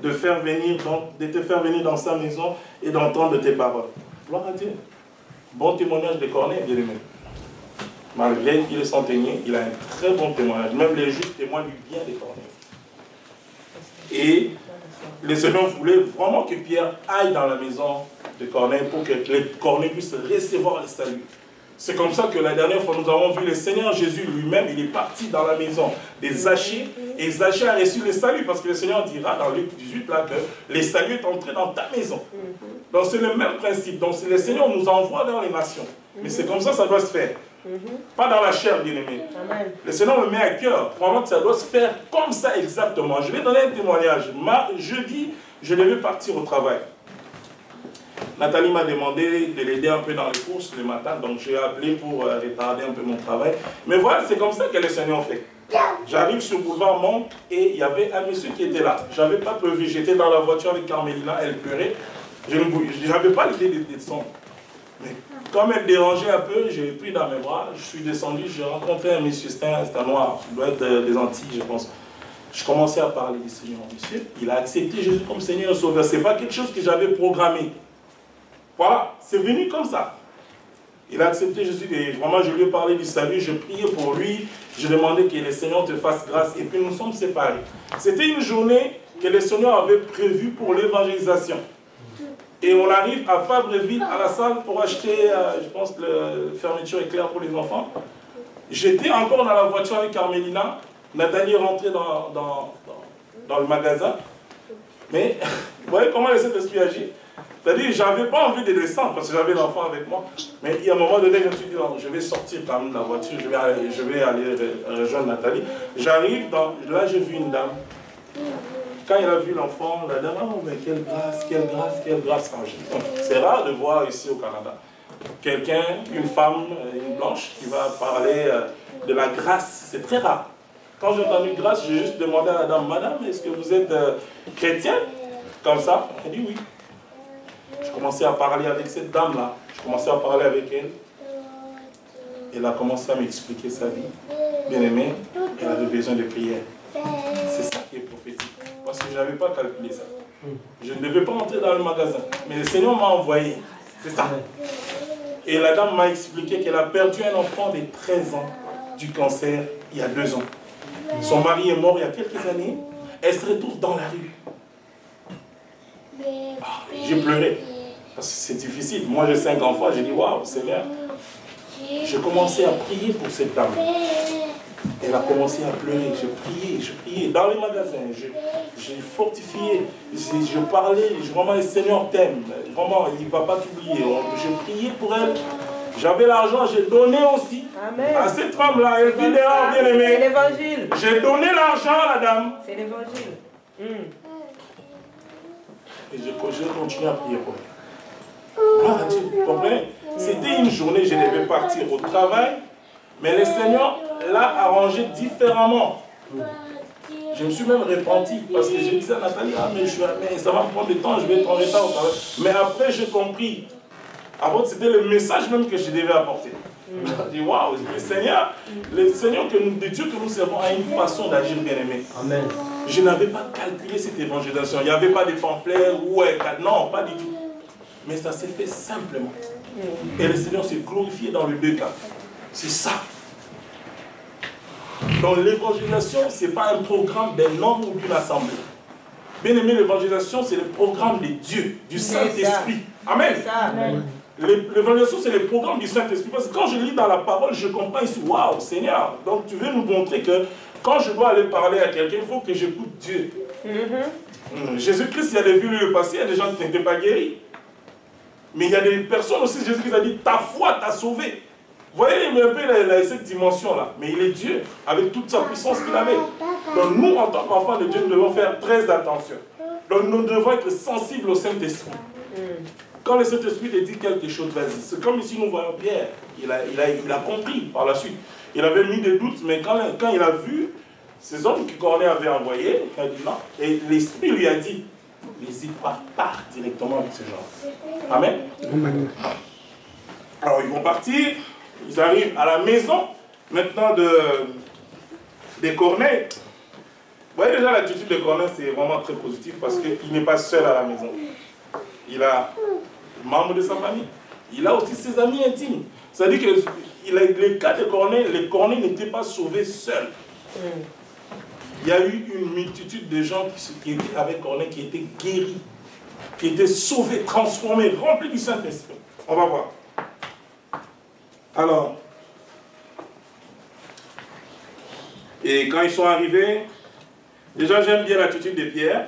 de te faire venir dans sa maison et d'entendre tes paroles. Gloire à Dieu. Bon témoignage de Corneille, bien aimé. Malgré qu'il est centenier, il a un très bon témoignage. Même les juifs témoignent du bien de Corneille. Et le Seigneur voulait vraiment que Pierre aille dans la maison de Corneille pour que Corneille puisse recevoir le salut. C'est comme ça que la dernière fois nous avons vu le Seigneur Jésus lui-même, il est parti dans la maison des Zachée et Zachée a reçu le salut parce que le Seigneur dira dans Luc 18 là que le salut est entré dans ta maison. Donc c'est le même principe. Donc le Seigneur nous envoie dans les nations. Mais c'est comme ça doit se faire. Pas dans la chair, bien-aimé. Le Seigneur me met à cœur. Vraiment que ça doit se faire comme ça exactement. Je vais donner un témoignage. Jeudi, je devais partir au travail. Nathalie m'a demandé de l'aider un peu dans les courses le matin, donc j'ai appelé pour retarder un peu mon travail. Mais voilà, c'est comme ça que le Seigneur fait. J'arrive sur le boulevard Monte et il y avait un monsieur qui était là. Je n'avais pas prévu, j'étais dans la voiture avec Carmélina, elle pleurait. Je n'avais pas l'idée de descendre. Mais comme elle dérangeait un peu, j'ai pris dans mes bras, je suis descendu, j'ai rencontré un monsieur, c'est un noir, il doit être des Antilles, je pense. Je commençais à parler du Seigneur, monsieur. Il a accepté Jésus comme Seigneur et Sauveur. Ce n'est pas quelque chose que j'avais programmé. Voilà, c'est venu comme ça. Il a accepté Jésus et vraiment je lui ai parlé du salut, je priais pour lui, je demandais que le Seigneur te fasse grâce et puis nous sommes séparés. C'était une journée que le Seigneur avait prévue pour l'évangélisation. Et on arrive à Fabreville, à la salle pour acheter, je pense, la fermeture éclair pour les enfants. J'étais encore dans la voiture avec Carmélina, Nathalie est rentrée dans le magasin. Mais vous voyez comment le Saint-Esprit agit? C'est-à-dire, je n'avais pas envie de descendre parce que j'avais l'enfant avec moi. Mais il y a un moment donné, je me suis dit, non, je vais sortir quand même de la voiture, je vais aller rejoindre Nathalie. J'arrive, là j'ai vu une dame. Quand il a vu l'enfant, la dame, oh mais quelle grâce, quelle grâce, quelle grâce. C'est rare de voir ici au Canada quelqu'un, une femme, une blanche, qui va parler de la grâce. C'est très rare. Quand j'ai entendu grâce, j'ai juste demandé à la dame, madame, est-ce que vous êtes chrétienne? Comme ça, elle dit oui. Je commençais à parler avec cette dame-là. Je commençais à parler avec elle. Elle a commencé à m'expliquer sa vie. Bien-aimée, elle avait besoin de prière. C'est ça qui est prophétique. Parce que je n'avais pas calculé ça. Je ne devais pas entrer dans le magasin. Mais le Seigneur m'a envoyé. C'est ça. Et la dame m'a expliqué qu'elle a perdu un enfant de 13 ans du cancer il y a 2 ans. Son mari est mort il y a quelques années. Elle se retrouve dans la rue. J'ai pleuré. Parce que c'est difficile. Moi j'ai 5 enfants. J'ai dit waouh, Seigneur. J'ai commencé à prier pour cette dame. Elle a commencé à pleurer. Je priais dans les magasins. J'ai fortifié. Je parlais. Vraiment, le Seigneur t'aime. Vraiment, il ne va pas t'oublier. J'ai prié pour elle. J'avais l'argent, j'ai donné aussi. Amen. À cette femme-là. Elle vit dehors, bien aimée. C'est l'évangile. J'ai donné l'argent à la dame. C'est l'évangile. Et je continue à prier pour elle. Ah, tu comprends? C'était une journée, je devais partir au travail, mais le Seigneur l'a arrangé différemment. Je me suis même repenti parce que je disais à Nathalie, ah mais ça va me prendre du temps, je vais être en retard au travail. Mais après j'ai compris. Avant c'était le message même que je devais apporter. Je dis waouh, le Seigneur de Dieu que nous servons a une façon d'agir, bien aimé. Amen. Je n'avais pas calculé cette évangélisation. Il n'y avait pas de pamphlets ou non, pas du tout. Mais ça s'est fait simplement. Et le Seigneur s'est glorifié dans les 2 cas. C'est ça. Donc l'évangélisation, ce n'est pas un programme d'un homme ou d'une assemblée. Bien aimé, l'évangélisation, c'est le programme de Dieu, du Saint-Esprit. Amen. L'évangélisation, c'est le programme du Saint-Esprit. Parce que quand je lis dans la parole, je comprends ici, waouh, Seigneur. Donc tu veux nous montrer que quand je dois aller parler à quelqu'un, il faut que j'écoute Dieu. Jésus-Christ, il y a des vies le passé, il y a des gens qui n'étaient pas guéris. Mais il y a des personnes aussi, Jésus-Christ a dit, ta foi t'a sauvé. Vous voyez un peu cette dimension-là. Mais il est Dieu, avec toute sa puissance qu'il avait. Donc nous, en tant qu'enfants de Dieu, nous devons faire très attention. Donc nous devons être sensibles au Saint-Esprit. Quand le Saint-Esprit te dit quelque chose, vas-y. C'est comme ici nous voyons Pierre. Il a compris par la suite. Il avait mis des doutes, mais quand il a vu ces hommes que Corneille avait envoyés, il a dit non. Et l'Esprit lui a dit, n'hésite pas, pars directement avec ces gens. Amen. Amen. Alors ils vont partir, ils arrivent à la maison maintenant des Corneilles. Vous voyez déjà l'attitude de Corneille, c'est vraiment très positif parce qu'il n'est pas seul à la maison. Il a des membres de sa famille, il a aussi ses amis intimes. C'est-à-dire que les cas de Corneille, les Corneilles n'étaient pas sauvés seuls. Il y a eu une multitude de gens qui étaient avec Corneille, qui étaient guéris, qui étaient sauvés, transformés, remplis du Saint-Esprit. On va voir. Alors, et quand ils sont arrivés, déjà j'aime bien l'attitude de Pierre.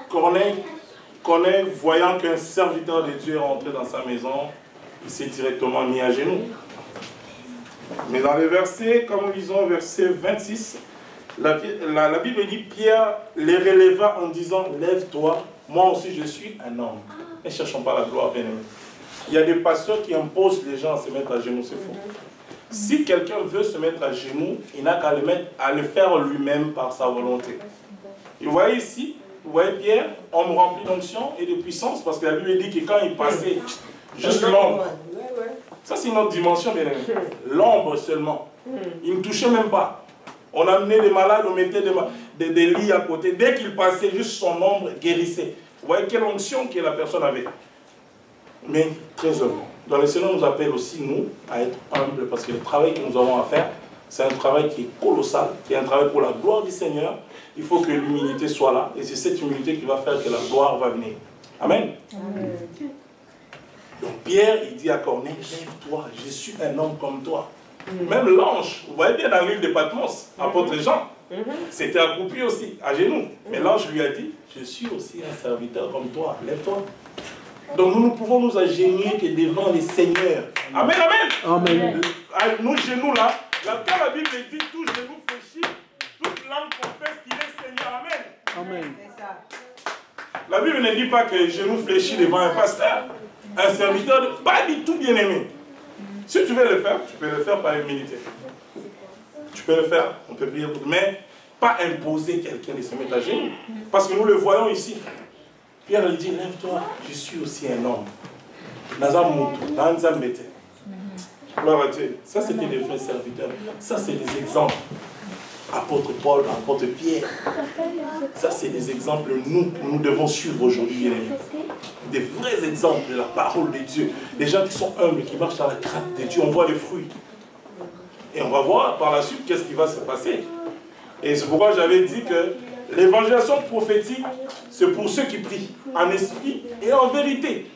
Corneille, voyant qu'un serviteur de Dieu est rentré dans sa maison, il s'est directement mis à genoux. Mais dans les versets, comme nous lisons verset 26, la Bible dit, Pierre les releva en disant, lève-toi, moi aussi je suis un homme. Ne cherchons pas la gloire, bien-aimés. Il y a des pasteurs qui imposent les gens à se mettre à genoux, c'est faux. Si quelqu'un veut se mettre à genoux, il n'a qu'à le faire lui-même par sa volonté. Et vous voyez ici, vous voyez Pierre, homme rempli d'onction et de puissance, parce que la Bible dit que quand il passait juste l'ombre, ça c'est une autre dimension, bien aimé. L'ombre seulement. Il ne touchait même pas. On amenait des malades, on mettait des lits à côté. Dès qu'il passait, juste son ombre guérissait. Vous voyez quelle onction que la personne avait. Mais très humble. Dans le Seigneur nous appelle aussi, nous, à être humbles, parce que le travail que nous avons à faire, c'est un travail qui est colossal, qui est un travail pour la gloire du Seigneur. Il faut que l'humilité soit là, et c'est cette humilité qui va faire que la gloire va venir. Amen. Amen. Donc Pierre, il dit à Corneille, lève-toi, je suis un homme comme toi. Même l'ange, vous voyez bien dans l'île de Patmos, apôtre Jean, c'était accroupi aussi, à genoux. Mais l'ange lui a dit, je suis aussi un serviteur comme toi, lève-toi. Donc nous ne pouvons nous agenouiller que devant les seigneurs. Amen, amen. Amen. Nos genoux là, quand la Bible dit, tout genou fléchit, toute langue confesse qu'il est Seigneur. Amen. Amen. La Bible ne dit pas que genou fléchit devant un pasteur, un serviteur, pas du tout bien aimé. Si tu veux le faire, tu peux le faire par humilité. Tu peux le faire, on peut prier pour, mais pas imposer quelqu'un de se mettre à genoux. Parce que nous le voyons ici. Pierre lui dit, lève-toi, je suis aussi un homme. Gloire à Dieu. Ça, c'était des vrais serviteurs. Ça, c'est des exemples. Apôtre Paul, apôtre Pierre. Ça, c'est des exemples nous devons suivre aujourd'hui. Des vrais exemples de la parole de Dieu. Des gens qui sont humbles, qui marchent dans la crainte de Dieu. On voit les fruits. Et on va voir par la suite qu'est-ce qui va se passer. Et c'est pourquoi j'avais dit que l'évangélisation prophétique, c'est pour ceux qui prient en esprit et en vérité.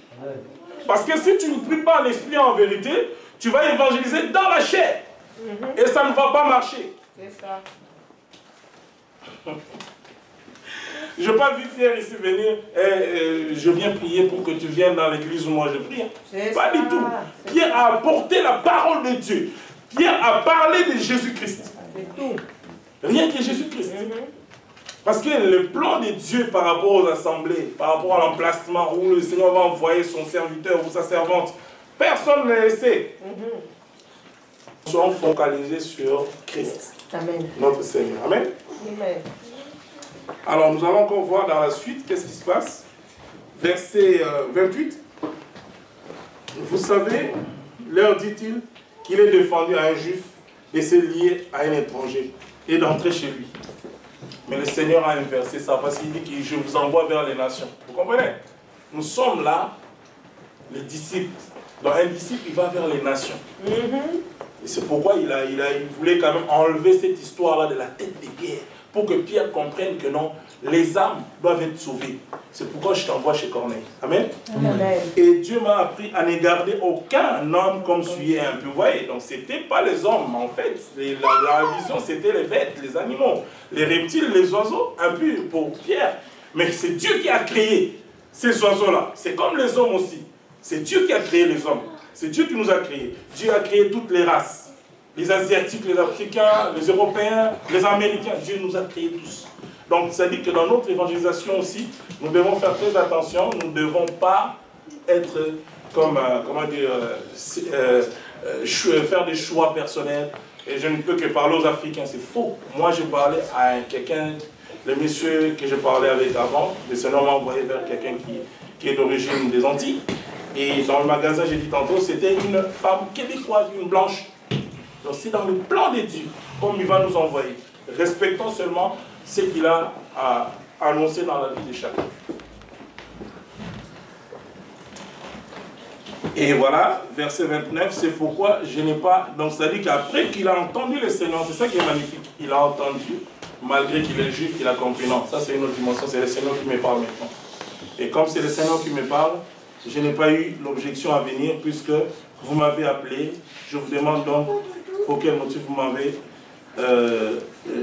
Parce que si tu ne pries pas en esprit et en vérité, tu vas évangéliser dans la chair. Et ça ne va pas marcher. C'est ça. Je n'ai pas vu Pierre ici venir, je viens prier pour que tu viennes dans l'église où moi je prie. Pas du tout. Pierre a apporté la parole de Dieu. Pierre a parlé de Jésus-Christ. Rien que Jésus-Christ. Parce que le plan de Dieu par rapport aux assemblées, par rapport à l'emplacement où le Seigneur va envoyer son serviteur ou sa servante, personne ne le sait. Nous sommes focalisés sur Christ, Amen. Notre Seigneur. Amen. Amen. Alors nous allons encore voir dans la suite qu'est-ce qui se passe. Verset 28. Vous savez, leur dit-il, qu'il est défendu à un juif et s'est lié à un étranger et d'entrer chez lui. Mais le Seigneur a inversé ça parce qu'il dit que je vous envoie vers les nations. Vous comprenez? Nous sommes là, les disciples. Donc un disciple, il va vers les nations. Et c'est pourquoi il voulait quand même enlever cette histoire-là de la tête de Pierre. Pour que Pierre comprenne que non, les âmes doivent être sauvées. C'est pourquoi je t'envoie chez Corneille. Amen. Amen. Et Dieu m'a appris à ne garder aucun homme comme celui un peu. Vous voyez, donc ce n'était pas les hommes en fait. La vision, c'était les bêtes, les animaux, les reptiles, les oiseaux, impurs pour Pierre. Mais c'est Dieu qui a créé ces oiseaux-là. C'est comme les hommes aussi. C'est Dieu qui a créé les hommes. C'est Dieu qui nous a créés. Dieu a créé toutes les races. les Asiatiques, les Africains, les Européens, les Américains. Dieu nous a créés tous. Donc ça dit que dans notre évangélisation aussi, nous devons faire très attention. Nous ne devons pas être comme, faire des choix personnels. Et je ne peux que parler aux Africains, c'est faux. Moi, je parlais à quelqu'un, le monsieur que je parlais avec avant, le Seigneur m'a envoyé vers quelqu'un qui est d'origine des Antilles. Et dans le magasin, j'ai dit tantôt, c'était une femme québécoise, une blanche. Donc c'est dans le plan de Dieu, comme il va nous envoyer. Respectons seulement ce qu'il a annoncé dans la vie de chacun. Et voilà, verset 29, c'est pourquoi je n'ai pas... Donc ça dit qu'après qu'il a entendu le Seigneur, c'est ça qui est magnifique, il a entendu, malgré qu'il est juif, il a compris. Non, ça c'est une autre dimension, c'est le Seigneur qui me parle maintenant. Et comme c'est le Seigneur qui me parle, je n'ai pas eu l'objection à venir, puisque vous m'avez appelé. Je vous demande donc pour quel motif vous m'avez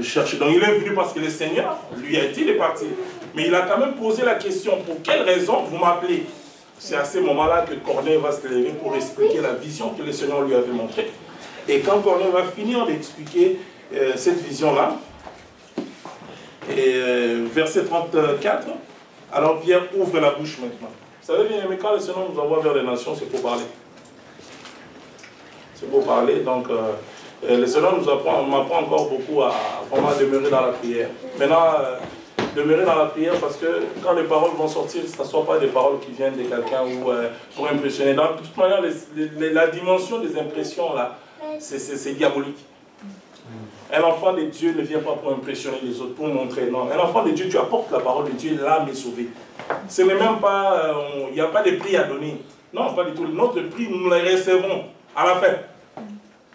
cherché. Donc il est venu parce que le Seigneur lui a dit, il est parti. Mais il a quand même posé la question, pour quelle raison vous m'appelez? C'est à ce moment-là que Corneille va se lever pour expliquer la vision que le Seigneur lui avait montrée. Et quand Corneille va finir d'expliquer cette vision-là, verset 34, alors Pierre ouvre la bouche maintenant. Vous savez bien, mais quand le Seigneur nous envoie vers les nations, c'est pour parler. C'est pour parler, donc le Seigneur m'apprend encore beaucoup à vraiment demeurer dans la prière. Maintenant, demeurer dans la prière parce que quand les paroles vont sortir, ce ne sont pas des paroles qui viennent de quelqu'un ou pour impressionner. Donc, de toute manière, la dimension des impressions, là, c'est diabolique. Un enfant de Dieu ne vient pas pour impressionner les autres, pour montrer. Non, un enfant de Dieu, tu apportes la parole de Dieu, l'âme est sauvée. Ce n'est même pas, il n'y a pas de prix à donner. Non, pas du tout. Notre prix, nous le recevons à la fin.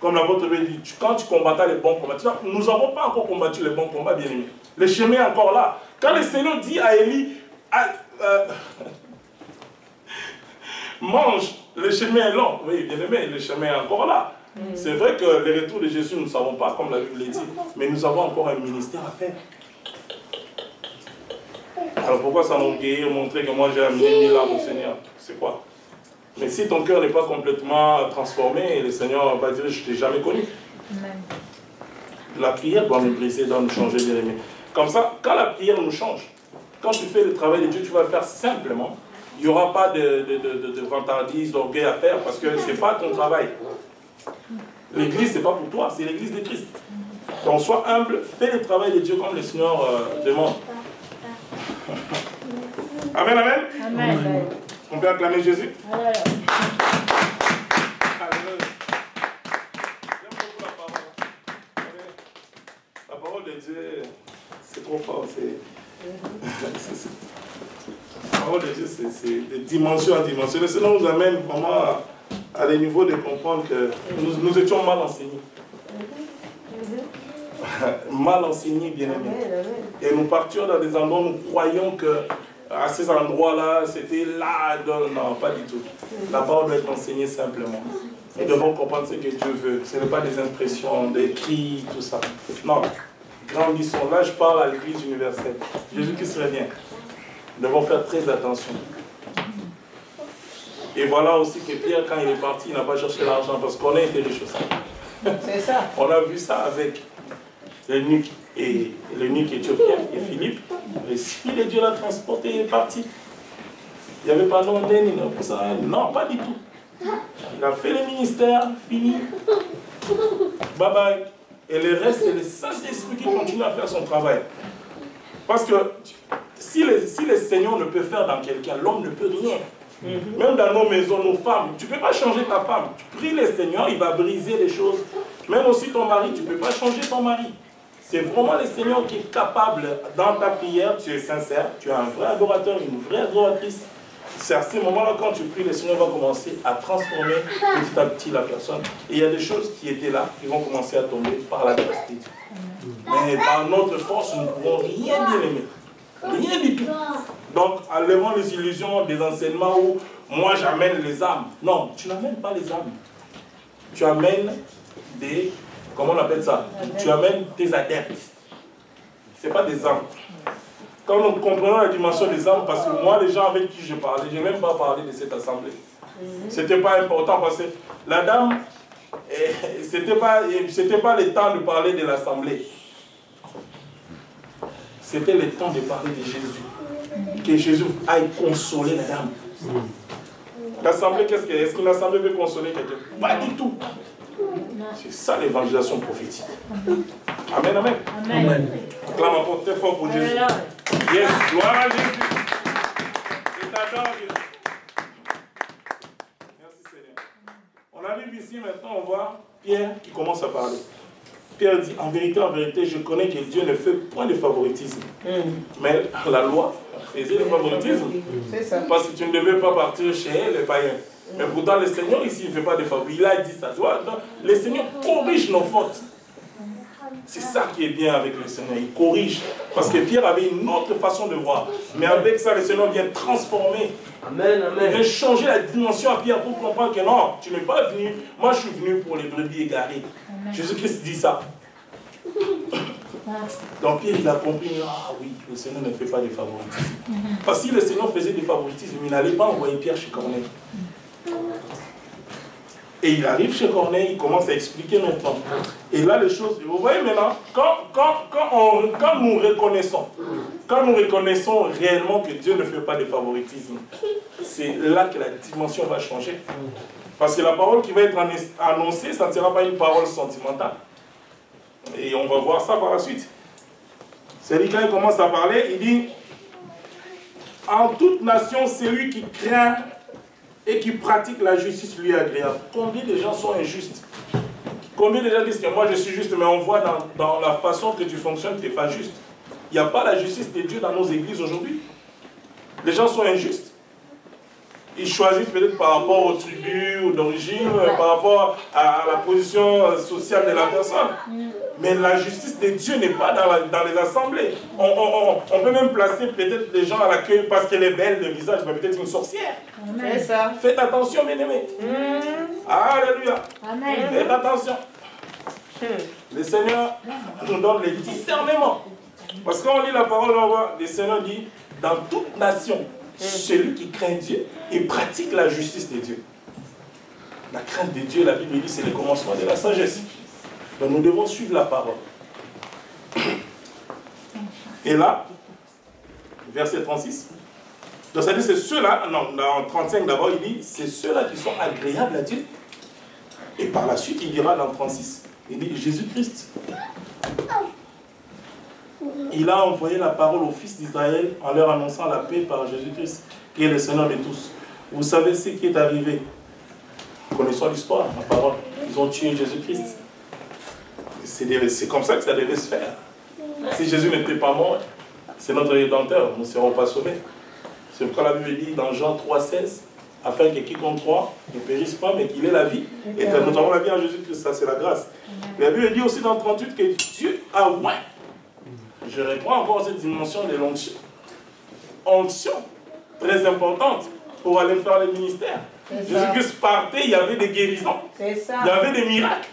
Comme l'apôtre avait dit, quand tu combattas les bons combats, nous n'avons pas encore combattu les bons combats, bien aimés. Le chemin est encore là. Quand le Seigneur dit à Élie, mange, le chemin est long. Oui, bien aimé, le chemin est encore là. C'est vrai que le retour de Jésus, nous ne savons pas, comme la Bible dit, mais nous avons encore un ministère à faire. Alors pourquoi s'enorgueillir, montrer que moi j'ai amené 1000 âmes au Seigneur? C'est quoi? Mais si ton cœur n'est pas complètement transformé, le Seigneur va dire, je ne t'ai jamais connu. La prière doit nous briser, doit nous changer, bien aimé. Comme ça, quand la prière nous change, quand tu fais le travail de Dieu, tu vas le faire simplement. Il n'y aura pas de vantardise, d'orgueil à faire, parce que ce n'est pas ton travail. L'église, ce n'est pas pour toi, c'est l'église de Christ. Donc sois humble, fais le travail de Dieu comme le Seigneur demande. Amen, amen. Amen. On peut acclamer Jésus. Amen. J'aime beaucoup la parole. La parole de Dieu, c'est trop fort. La parole de Dieu, c'est de dimension en dimension. Le Seigneur nous amène vraiment à des niveaux de comprendre que nous étions mal enseignés. Mal enseignés, bien aimés. Et nous partions dans des endroits où nous croyons que à ces endroits-là, c'était là. Non, pas du tout. La parole doit être enseignée simplement. Nous devons comprendre ce que Dieu veut. Ce n'est pas des impressions, des cris, tout ça. Non. Grandissons. Là, je parle à l'Église universelle. Jésus-Christ revient. Nous devons faire très attention. Et voilà aussi que Pierre, quand il est parti, il n'a pas cherché l'argent parce qu'on a été riches aussi. C'est ça. On a vu ça avec l'eunuque éthiopien et Philippe. L'Esprit de Dieu l'a transporté et est parti. Il n'y avait pas non, non, pas du tout. Il a fait le ministère, fini. Bye bye. Et le reste, c'est le Saint-Esprit qui continue à faire son travail. Parce que si le Seigneur ne peut faire dans quelqu'un, l'homme ne peut rien. Même dans nos maisons, nos femmes, tu ne peux pas changer ta femme. Tu pries le Seigneur, il va briser les choses. Même aussi ton mari, tu ne peux pas changer ton mari. C'est vraiment le Seigneur qui est capable, dans ta prière, tu es sincère, tu es un vrai adorateur, une vraie adoratrice. C'est à ce moment-là, quand tu pries, le Seigneur va commencer à transformer petit à petit la personne. Et il y a des choses qui étaient là, qui vont commencer à tomber par la grâce de Dieu. Mais par notre force, nous ne pouvons rien bien aimer. Rien du tout. Donc, enlevons les illusions des enseignements où moi j'amène les âmes. Non, tu n'amènes pas les âmes. Tu amènes des... Comment on appelle ça? Tu amènes tes adeptes. Ce n'est pas des âmes. Quand nous comprenons la dimension des âmes, parce que moi, les gens avec qui je parlais, je n'ai même pas parlé de cette assemblée. Ce n'était pas important parce que la dame ce n'était pas le temps de parler de l'assemblée. C'était le temps de parler de Jésus. Que Jésus aille consoler la dame. L'assemblée, qu'est-ce qu'elle est? Est-ce qu'une assemblée veut consoler quelqu'un? Pas du tout. C'est ça l'évangélisation prophétique. Amen, amen. Amen. Acclame encore très fort pour Jésus. Yes, gloire à Jésus. Et t'adore Jésus. Merci Seigneur. On arrive ici maintenant, on voit Pierre qui commence à parler. Pierre dit, en vérité, je connais que Dieu ne fait point de favoritisme. Mais la loi faisait le favoritisme. Parce que tu ne devais pas partir chez les païens. Mais pourtant, le Seigneur ici, il ne fait pas de favoritisme. Il a dit ça. Le Seigneur corrige nos fautes. C'est ça qui est bien avec le Seigneur. Il corrige. Parce que Pierre avait une autre façon de voir. Mais avec ça, le Seigneur vient transformer. Amen, amen. Il vient changer la dimension à Pierre pour comprendre que non, tu n'es pas venu. Moi, je suis venu pour les brebis égarées. Jésus-Christ dit ça. Donc Pierre, il a compris, ah oui, le Seigneur ne fait pas de favoritisme. Parce que si le Seigneur faisait des favoritismes, il n'allait pas envoyer Pierre chez Corneille. Et il arrive chez Corneille, il commence à expliquer maintenant. Et là, les choses, vous voyez maintenant, quand nous reconnaissons réellement que Dieu ne fait pas de favoritisme, c'est là que la dimension va changer. Parce que la parole qui va être annoncée, ça ne sera pas une parole sentimentale. Et on va voir ça par la suite. C'est lui, quand il commence à parler, il dit, en toute nation, c'est lui qui craint et qui pratique la justice lui est agréable. Combien de gens sont injustes? Combien de gens disent que moi je suis juste, mais on voit dans la façon que tu fonctionnes, tu n'es pas juste. Il n'y a pas la justice de Dieu dans nos églises aujourd'hui. Les gens sont injustes. Ils choisissent peut-être par rapport aux tribus ou d'origine, par rapport à la position sociale de la personne. Mais la justice de Dieu n'est pas dans les assemblées. On peut même placer peut-être des gens à l'accueil parce qu'elle est belle de visage, mais peut-être une sorcière. C'est ça. Faites attention, bien-aimés. Alléluia. Amen. Faites attention. Le Seigneur nous donne les discernements. Parce que quand on lit la parole, on voit, le Seigneur dit, dans toute nation, celui qui craint Dieu et pratique la justice de Dieu. La crainte de Dieu, la Bible dit, c'est le commencement de la sagesse. Donc nous devons suivre la parole. Et là, verset 36. Donc ça dit, c'est ceux-là, non, dans 35 d'abord, il dit, c'est ceux-là qui sont agréables à Dieu. Et par la suite, il dira dans 36, il dit, Jésus-Christ, il a envoyé la parole aux fils d'Israël en leur annonçant la paix par Jésus-Christ, qui est le Seigneur de tous. Vous savez ce qui est arrivé. Connaissons l'histoire, la parole. Ils ont tué Jésus-Christ. C'est comme ça que ça devait se faire. Si Jésus n'était pas mort, c'est notre Rédempteur, nous ne serons pas sauvés. C'est pourquoi la Bible dit dans Jean 3,16, afin que quiconque croit ne périsse pas, mais qu'il ait la vie. Et nous avons la vie en Jésus-Christ, ça c'est la grâce. La Bible dit aussi dans 38 que Dieu a oint. Je reprends encore cette dimension de l'onction. Onction, très importante pour aller faire le ministère. Jésus-Christ partait, il y avait des guérisons. Il y avait des miracles.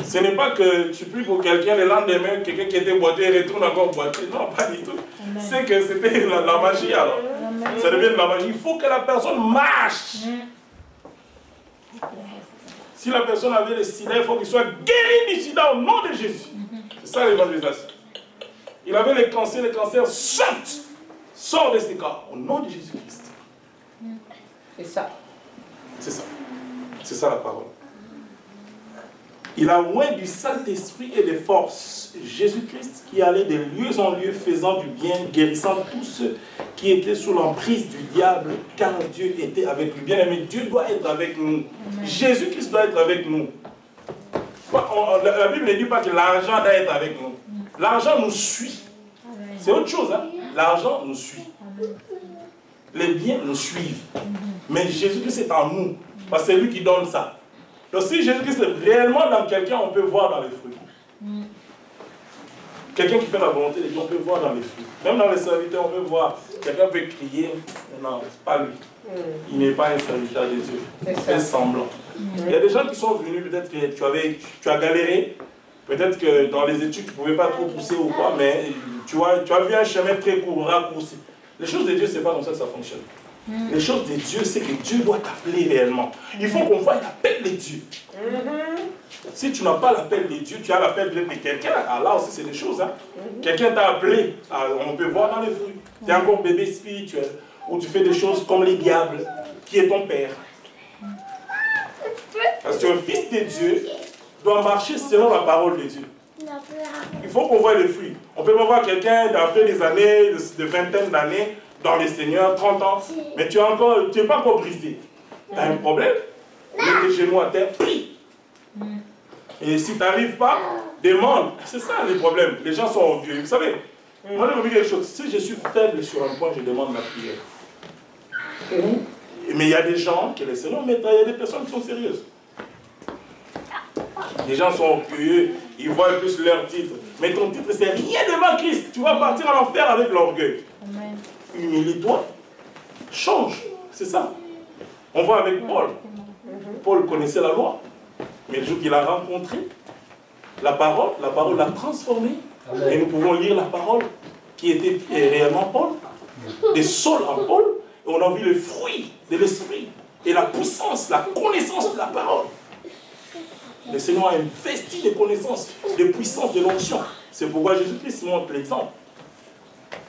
Ce n'est pas que tu pries pour quelqu'un le lendemain, quelqu'un qui était boité retourne encore boité. Non, pas du tout. C'est que c'était la magie alors. Ça devient de la magie. Il faut que la personne marche. Si la personne avait le sida, il faut qu'il soit guéri du sida au nom de Jésus. C'est ça l'évangélisation. Il avait le cancer saute, sort de ses corps au nom de Jésus-Christ. C'est ça. C'est ça. C'est ça la parole. Il a oint du Saint-Esprit et de force Jésus-Christ qui allait de lieu en lieu faisant du bien, guérissant tous ceux qui étaient sous l'emprise du diable, car Dieu était avec lui. Bien aimé, Dieu doit être avec nous. Jésus-Christ doit être avec nous. La Bible ne dit pas que l'argent doit être avec nous. L'argent nous suit. C'est autre chose. Hein? L'argent nous suit. Les biens nous suivent. Mais Jésus-Christ est en nous. Parce que c'est lui qui donne ça. Donc si Jésus-Christ est réellement dans quelqu'un, on peut voir dans les fruits. Quelqu'un qui fait la volonté de Dieu, on peut voir dans les fruits. Même dans les serviteurs, on peut voir. Quelqu'un peut crier, non, c'est pas lui. Il n'est pas un serviteur de Dieu. Il fait semblant. Il y a des gens qui sont venus, peut-être que tu as galéré, peut-être que dans les études, tu ne pouvais pas trop pousser ou quoi, mais tu as vu un chemin très court, raccourci. Les choses de Dieu, ce n'est pas comme ça que ça fonctionne. Les choses de Dieu, c'est que Dieu doit t'appeler réellement. Il faut qu'on voie l'appel de Dieu. Si tu n'as pas l'appel de Dieu, tu as l'appel de quelqu'un. Alors là aussi, c'est des choses. Hein. Quelqu'un t'a appelé. On peut voir dans les fruits. Tu es encore bébé spirituel. Ou tu fais des choses comme les diables. Qui est ton père? Parce qu'un fils de Dieu doit marcher selon la parole de Dieu. Il faut qu'on voie les fruits. On peut pas voir quelqu'un d'après des années, de vingtaine d'années, dans le Seigneur, 30 ans, mais tu n'es pas encore brisé. Tu as un problème? Mets tes genoux à terre, prie. Et si tu n'arrives pas, demande. C'est ça les problèmes. Les gens sont orgueilleux. Vous savez, moi je vais vous dire quelque chose. Si je suis faible sur un point, je demande la prière. Mais il y a des gens que le Seigneur met, il y a des personnes qui sont sérieuses. Les gens sont orgueilleux, ils voient plus leur titre. Mais ton titre, c'est rien devant Christ. Tu vas partir en enfer avec l'orgueil. Humilie-toi, change. C'est ça. On voit avec Paul. Paul connaissait la loi. Mais le jour qu'il a rencontré, la parole l'a transformé. Et nous pouvons lire la parole qui était réellement Paul. Des sols en Paul. Et on a vu le fruit de l'esprit. Et la puissance, la connaissance de la parole. Le Seigneur a investi des connaissances, des puissances de l'onction. C'est pourquoi Jésus-Christ montre l'exemple.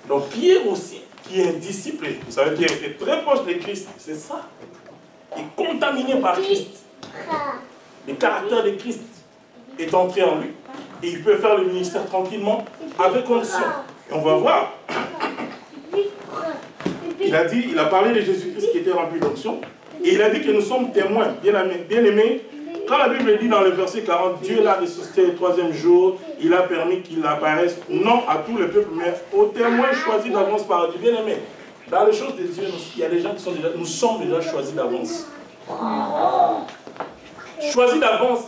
Donc Pierre aussi, qui est un disciple, vous savez, Pierre était très proche de Christ, c'est ça. Il est contaminé par Christ. Le caractère de Christ est entré en lui. Et il peut faire le ministère tranquillement, avec onction. Et on va voir. Il a parlé de Jésus-Christ qui était rempli d'onction. Et il a dit que nous sommes témoins, bien-aimés. Quand la Bible dit dans le verset 40, Dieu l'a ressuscité le troisième jour, il a permis qu'il apparaisse, non à tout le peuple, mais aux témoins choisis d'avance par Dieu. Bien-aimés, dans les choses de Dieu, il y a des gens qui sont déjà, nous sommes déjà choisis d'avance. Choisis d'avance,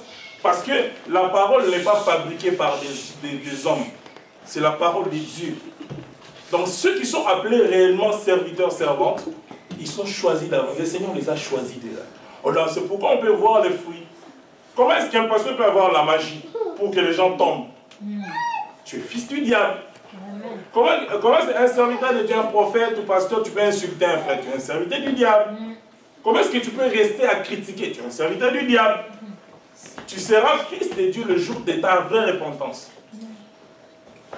parce que la parole n'est pas fabriquée par des hommes. C'est la parole de Dieu. Donc ceux qui sont appelés réellement serviteurs, servantes, ils sont choisis d'avance. Le Seigneur les a choisis déjà. C'est pourquoi on peut voir les fruits. Comment est-ce qu'un pasteur peut avoir la magie pour que les gens tombent? Tu es fils du diable. Comment un serviteur de Dieu, un prophète ou pasteur, tu peux insulter un frère? Tu es un serviteur du diable. Comment est-ce que tu peux rester à critiquer? Tu es un serviteur du diable. Tu seras fils de Dieu le jour de ta vraie repentance.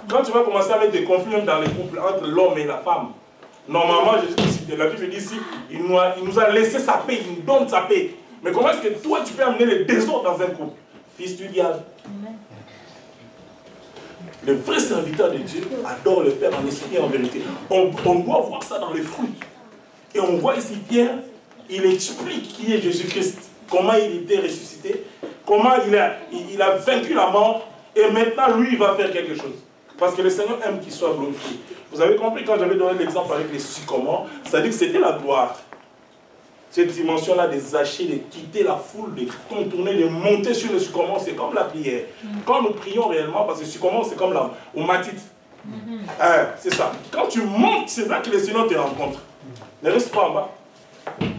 Quand tu vas commencer à mettre des conflits dans les couples entre l'homme et la femme, normalement, la Bible dit ici, il nous a laissé sa paix, il nous donne sa paix. Mais comment est-ce que toi, tu peux amener le désordre dans un couple? Fils du diable. Le vrai serviteur de Dieu adore le Père en esprit et en vérité. On doit voir ça dans les fruits. Et on voit ici Pierre, il explique qui est Jésus-Christ, comment il était ressuscité, comment il a vaincu la mort, et maintenant, lui, il va faire quelque chose. Parce que le Seigneur aime qu'il soit glorifié. Vous avez compris quand j'avais donné l'exemple avec les sycomores, ça dit que c'était la gloire. Cette dimension-là de Zachée, de quitter la foule, de contourner, de monter sur le sycomore, c'est comme la prière. Quand nous prions réellement, parce que le sycomore, c'est comme au matite. C'est ça. Quand tu montes, c'est là que le Seigneur te rencontre. Ne reste pas en bas.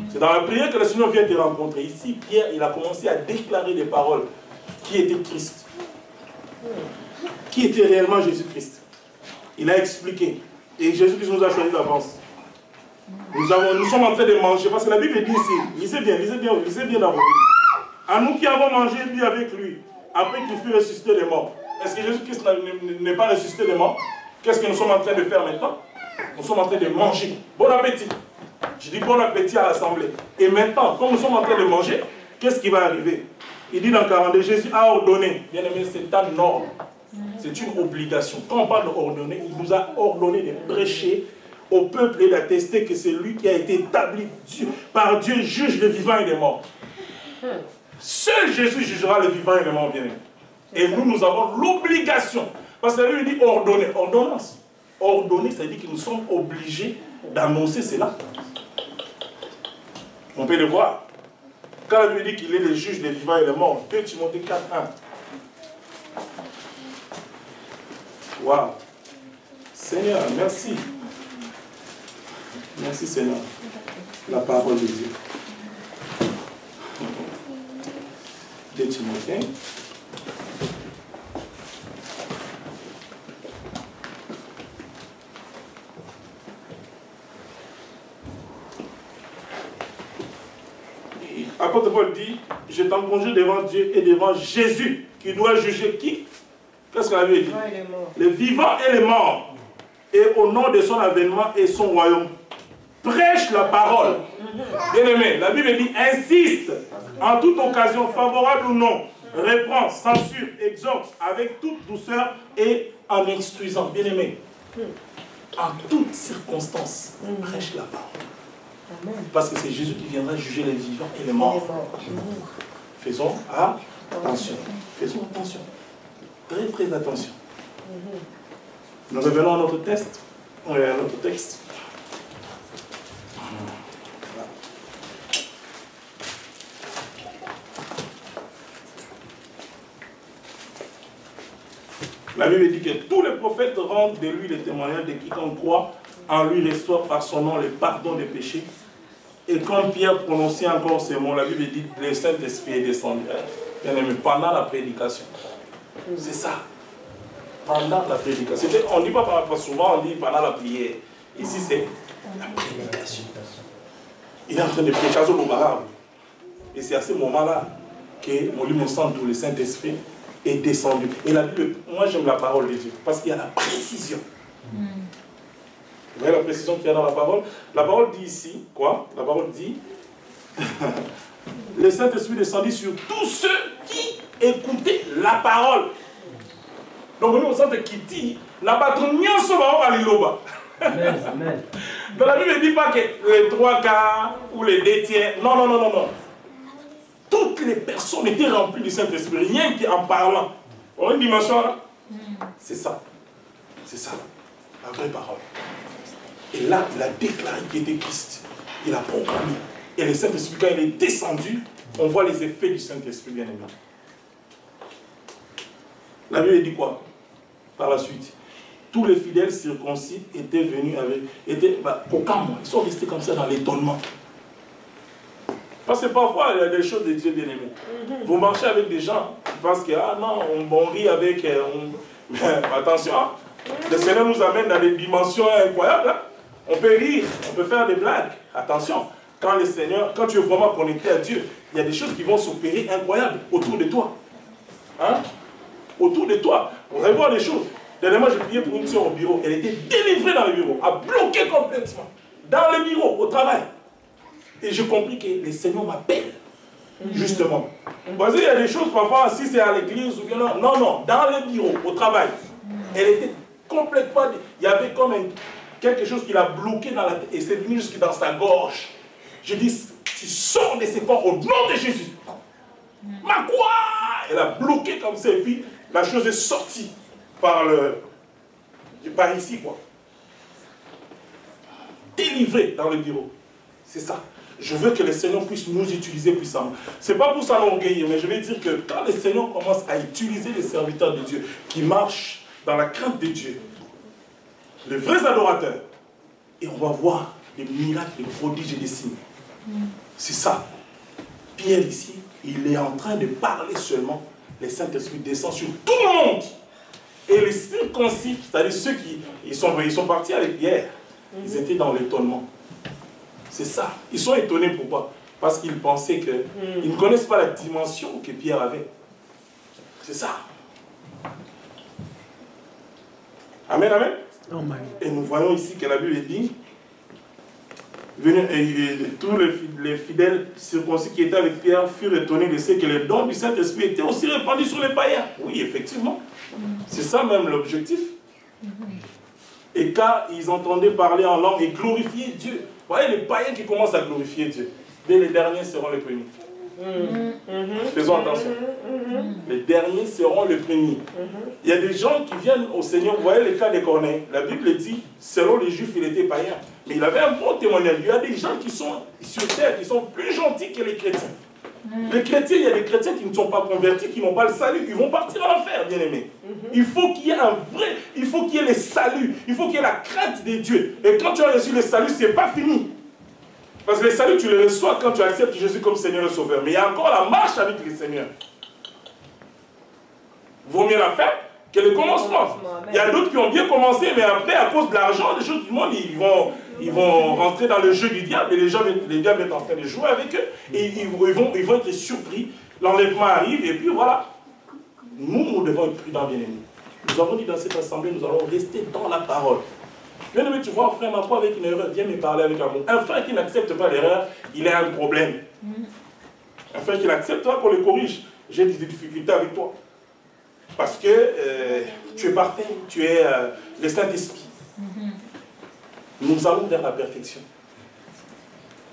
C'est dans la prière que le Seigneur vient te rencontrer. Ici, Pierre, il a commencé à déclarer des paroles. Qui était Christ? Qui était réellement Jésus-Christ? Il a expliqué. Et Jésus-Christ nous a choisi d'avance. Nous sommes en train de manger, parce que la Bible dit ici, lisez bien dans vos Bibles. À nous qui avons mangé et bu avec lui, après qu'il fut ressuscité des morts. Est-ce que Jésus-Christ n'est pas ressuscité des morts? Qu'est-ce que nous sommes en train de faire maintenant? Nous sommes en train de manger. Bon appétit. Je dis bon appétit à l'assemblée. Et maintenant, comme nous sommes en train de manger, qu'est-ce qui va arriver? Il dit dans 42, Jésus a ordonné. Bien aimé, c'est un ordre. C'est une obligation. Quand on parle d'ordonner, il nous a ordonné de prêcher au peuple et d'attester que c'est lui qui a été établi par Dieu, juge les vivants et les morts. Seul Jésus jugera les vivants et les morts, bien aimés. Et nous avons l'obligation. Parce que lui, il dit ordonner. Ordonnance. Ordonner, ça dit que nous sommes obligés d'annoncer cela. On peut le voir. Quand la Bible dit qu'il est le juge des vivants et des morts, 2 Timothée 4, 1. Waouh. Seigneur, merci. Merci Seigneur. La parole de Dieu. 2 Timothée. Apôtre Paul dit, je t'en conjure devant Dieu et devant Jésus, qui doit juger qui? Qu'est-ce que la Bible dit? Les vivants et les morts. Et au nom de son avènement et son royaume. Prêche la parole. Bien-aimé, la Bible dit, insiste en toute occasion, favorable ou non, reprend, censure, exhorte avec toute douceur et en instruisant. Bien-aimé, en toutes circonstances, prêche la parole. Parce que c'est Jésus qui viendra juger les vivants et les morts. Faisons attention. Faisons attention. Très très attention. Nous revenons à notre texte. La Bible dit que tous les prophètes rendent de lui le témoignage de quiconque croit en lui reçoit par son nom le pardon des péchés. Et quand Pierre prononçait encore ces mots, la Bible dit que le Saint-Esprit est descendu. Bien aimé, pendant la prédication. C'est ça. Pendant la prédication. On ne dit pas souvent, on dit pendant la prière. Ici, c'est la prédication. Il est en train de prêcher au Bobara. Et c'est à ce moment-là que mon centre où le Saint-Esprit est descendu. Et la Bible, moi j'aime la parole de Dieu, parce qu'il y a la précision. Vous voyez la précision qu'il y a dans la parole? La parole dit ici, quoi? La parole dit, le Saint-Esprit descendit sur tous ceux qui écoutaient la parole. Donc nous, on sent qui dit, la patronne à l'iloba. Amen. Donc la Bible ne dit pas que les 3 quarts ou les 2 tiers. Non, non, non, non, non. Toutes les personnes étaient remplies du Saint-Esprit, rien qu'en parlant. On a une dimension là? C'est ça. C'est ça. La vraie parole. Et là, il a déclaré qu'il était Christ. Il a proclamé. Et le Saint-Esprit, quand il est descendu, on voit les effets du Saint-Esprit, bien aimé. La Bible dit quoi? Par la suite. Tous les fidèles circoncis étaient venus avec... Ils sont restés comme ça dans l'étonnement. Parce que parfois, il y a des choses de Dieu bien aimé. Vous marchez avec des gens qui pensent que, ah non, on rit avec... Mais attention, le Seigneur nous amène dans des dimensions incroyables. Hein? On peut rire, on peut faire des blagues. Attention, quand le Seigneur, quand tu es vraiment connecté à Dieu, il y a des choses qui vont s'opérer incroyables autour de toi. Hein? Autour de toi. Vous allez voir des choses. Dernièrement, j'ai prié pour une soeur au bureau. Elle était délivrée dans le bureau, a bloqué complètement. Dans le bureau, au travail. Et j'ai compris que le Seigneur m'appelle. Justement. Parce qu'il y a des choses, parfois, si c'est à l'église ou bien non. Non, non, dans le bureau, au travail. Elle était complètement... Il y avait comme quelque chose qui l'a bloqué dans la tête. Et c'est venu jusque dans sa gorge. Je dis, tu sors de ces corps au nom de Jésus. Ma quoi? Elle a bloqué comme ça. Et puis, la chose est sortie par ici, quoi. Délivré dans le bureau. C'est ça. Je veux que le Seigneur puisse nous utiliser puissamment. Ce n'est pas pour s'enorgueillir, mais je vais dire que quand le Seigneur commence à utiliser les serviteurs de Dieu qui marchent dans la crainte de Dieu, les vrais adorateurs, et on va voir des miracles, des prodiges et des signes. C'est ça. Pierre ici, il est en train de parler seulement. Le Saint-Esprit descend sur tout le monde. Et les circoncis, c'est-à-dire ceux qui ils sont partis avec Pierre, ils étaient dans l'étonnement. C'est ça. Ils sont étonnés. Pourquoi? Parce qu'ils pensaient qu'ils ne connaissent pas la dimension que Pierre avait. C'est ça. Amen, amen. Amen. Et nous voyons ici que la Bible dit, tous les fidèles circoncis qui étaient avec Pierre furent étonnés de ce que les dons du Saint-Esprit étaient aussi répandus sur les païens. Oui, effectivement. C'est ça même l'objectif. Et quand ils entendaient parler en langue et glorifier Dieu. Vous voyez les païens qui commencent à glorifier Dieu. Dès les derniers seront les premiers. Faisons attention. Les derniers seront les premiers. Il y a des gens qui viennent au Seigneur. Vous voyez le cas de Corneille. La Bible dit, selon les Juifs, il était païen. Mais il avait un bon témoignage. Il y a des gens qui sont sur terre, qui sont plus gentils que les chrétiens. Les chrétiens, il y a des chrétiens qui ne sont pas convertis, qui n'ont pas le salut. Ils vont partir en enfer, bien aimés. Il faut qu'il y ait un vrai, il faut qu'il y ait le salut. Il faut qu'il y ait la crainte de Dieu. Et quand tu as reçu le salut, ce n'est pas fini. Parce que le salut, tu le reçois quand tu acceptes Jésus comme Seigneur et Sauveur. Mais il y a encore la marche avec le Seigneur. Vaut mieux la faire que le commencement. Il y a d'autres qui ont bien commencé, mais après, à cause de l'argent, les choses du monde, ils vont rentrer dans le jeu du diable, et les diables sont en train de jouer avec eux, et ils vont être surpris. L'enlèvement arrive, et puis voilà. Nous devons être prudents, bien-aimés. Nous avons dit dans cette assemblée, nous allons rester dans la parole. Bien-aimé, tu vois, frère, ma foi, avec une erreur, viens me parler avec amour. Un frère qui n'accepte pas l'erreur, il a un problème. Un frère qui n'accepte pas qu'on le corrige. J'ai des difficultés avec toi. Parce que tu es parfait, tu es le Saint-Esprit. Nous allons vers la perfection.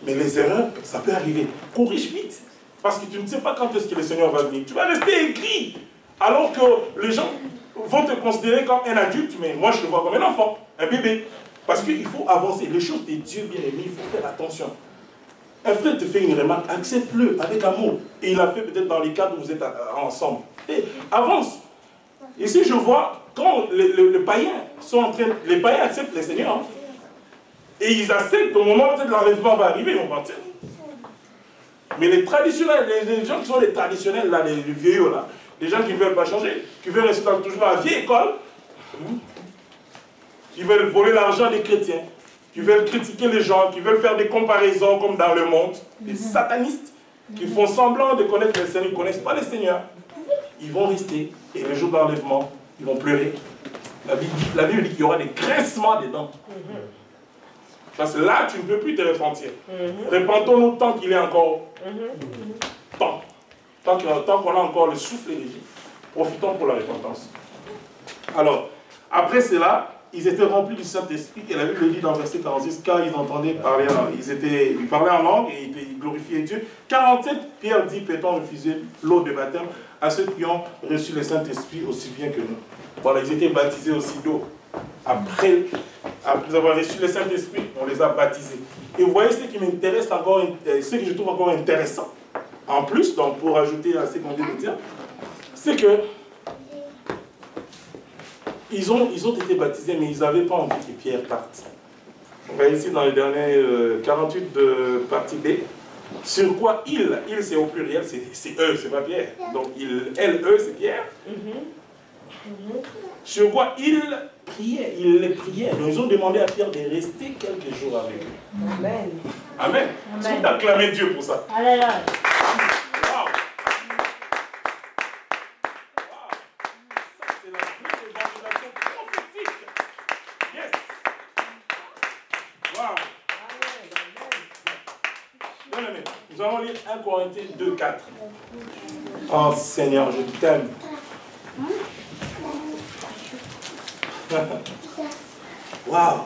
Mais les erreurs, ça peut arriver. Corrige vite. Parce que tu ne sais pas quand est-ce que le Seigneur va venir. Tu vas rester aigri. Alors que les gens vont te considérer comme un adulte, mais moi je le vois comme un enfant, un bébé. Parce qu'il faut avancer. Les choses de Dieu, bien aimé, il faut faire attention. Un frère te fait une remarque, accepte-le avec amour. Et il a fait peut-être dans les cas où vous êtes ensemble. Et avance. Ici, je vois, quand les païens sont en train... Les païens acceptent les seigneurs. Hein, et ils acceptent, au moment où l'enlèvement va arriver, ils vont partir. Mais les traditionnels, les gens qui sont les traditionnels, là, les vieillots, là, les gens qui ne veulent pas changer, qui veulent rester toujours dans la vieille école, qui veulent voler l'argent des chrétiens, qui veulent critiquer les gens, qui veulent faire des comparaisons comme dans le monde, des satanistes qui font semblant de connaître le Seigneur, ils ne connaissent pas le Seigneur. Ils vont rester, et le jour de l'enlèvement, ils vont pleurer. La Bible dit qu'il y aura des graissements des dents. Parce que là, tu ne peux plus te repentir. Repentons-nous tant qu'il est encore temps. Tant qu'on a encore le souffle de vie, profitons pour la repentance. Alors, après cela, ils étaient remplis du Saint-Esprit, et la Bible dit dans verset 46, car ils entendaient parler, ils parlaient en langue et ils glorifiaient Dieu. 47, Pierre dit, peut-on refuser l'eau de baptême à ceux qui ont reçu le Saint-Esprit aussi bien que nous. Voilà, ils étaient baptisés aussi d'eau. Après avoir reçu le Saint-Esprit, on les a baptisés. Et vous voyez ce qui m'intéresse encore, ce que je trouve encore intéressant, en plus, donc pour ajouter à ce qu'on vient de dire, c'est que ils ont été baptisés, mais ils n'avaient pas envie que Pierre parte. On va ici dans les derniers 48 de partie B. Sur quoi il c'est au pluriel, c'est eux, c'est pas Pierre. Donc eux, c'est Pierre. Sur quoi ils priaient, ils les priaient. Donc ils ont demandé à Pierre de rester quelques jours avec eux. Amen. Amen. Est-ce qu'on a acclamé Dieu pour ça? Alléluia. Wow. Ça, c'est la vraie évangélisation prophétique. Yes. Wow. Bien aimé, nous allons lire 1 Corinthiens 2, 4. Oh Seigneur, je t'aime. Waouh!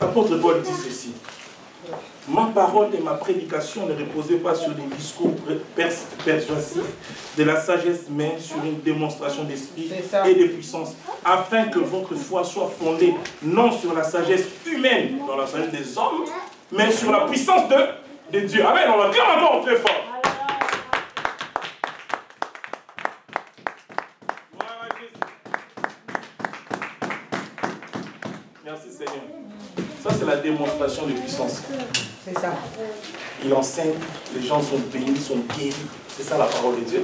L'apôtre Paul dit ceci. Ma parole et ma prédication ne reposaient pas sur des discours persuasifs de la sagesse, mais sur une démonstration d'esprit et de puissance, afin que votre foi soit fondée non sur la sagesse humaine, dans la sagesse des hommes, mais sur la puissance de Dieu. Amen. On va dire encore très fort. Merci Seigneur. Ça c'est la démonstration de puissance. C'est ça. Il enseigne, les gens sont bénis, sont guéris. C'est ça la parole de Dieu.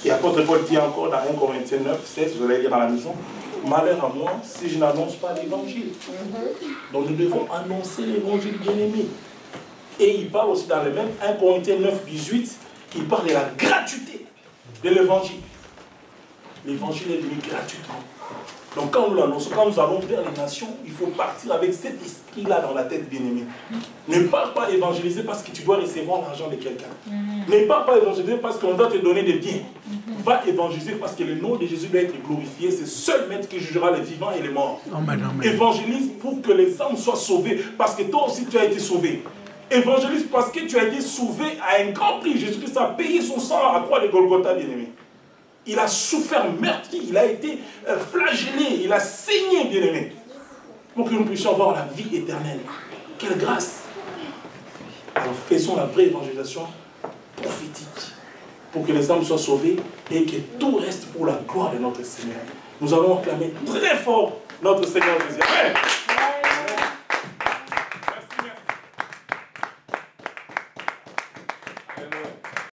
Et apôtre Paul dit encore dans 1 Corinthiens 9, 16, je vais lire dans la maison, malheur à moi si je n'annonce pas l'évangile. Donc nous devons annoncer l'évangile bien-aimé. Et il parle aussi dans le même 1 Corinthiens 9, 18, il parle de la gratuité de l'évangile. L'évangile est venu gratuitement. Donc quand nous l'annonçons, quand nous allons vers les nations, il faut partir avec cet esprit-là dans la tête, bien-aimé. Ne pars pas évangéliser parce que tu dois recevoir l'argent de quelqu'un. Ne pars pas évangéliser parce qu'on doit te donner des biens. Va évangéliser parce que le nom de Jésus doit être glorifié. C'est seul maître qui jugera les vivants et les morts. Amen, amen. Évangélise pour que les âmes soient sauvées, parce que toi aussi tu as été sauvé. Évangélise parce que tu as été sauvé à un grand prix. Jésus-Christ a payé son sang à la croix de Golgotha, bien-aimé. Il a souffert meurtri, il a été flagellé, il a saigné, bien-aimé, pour que nous puissions avoir la vie éternelle. Quelle grâce! Alors faisons la vraie évangélisation prophétique, pour que les âmes soient sauvées et que tout reste pour la gloire de notre Seigneur. Nous allons acclamer très fort notre Seigneur Jésus. Amen! Merci, merci. Alléluia.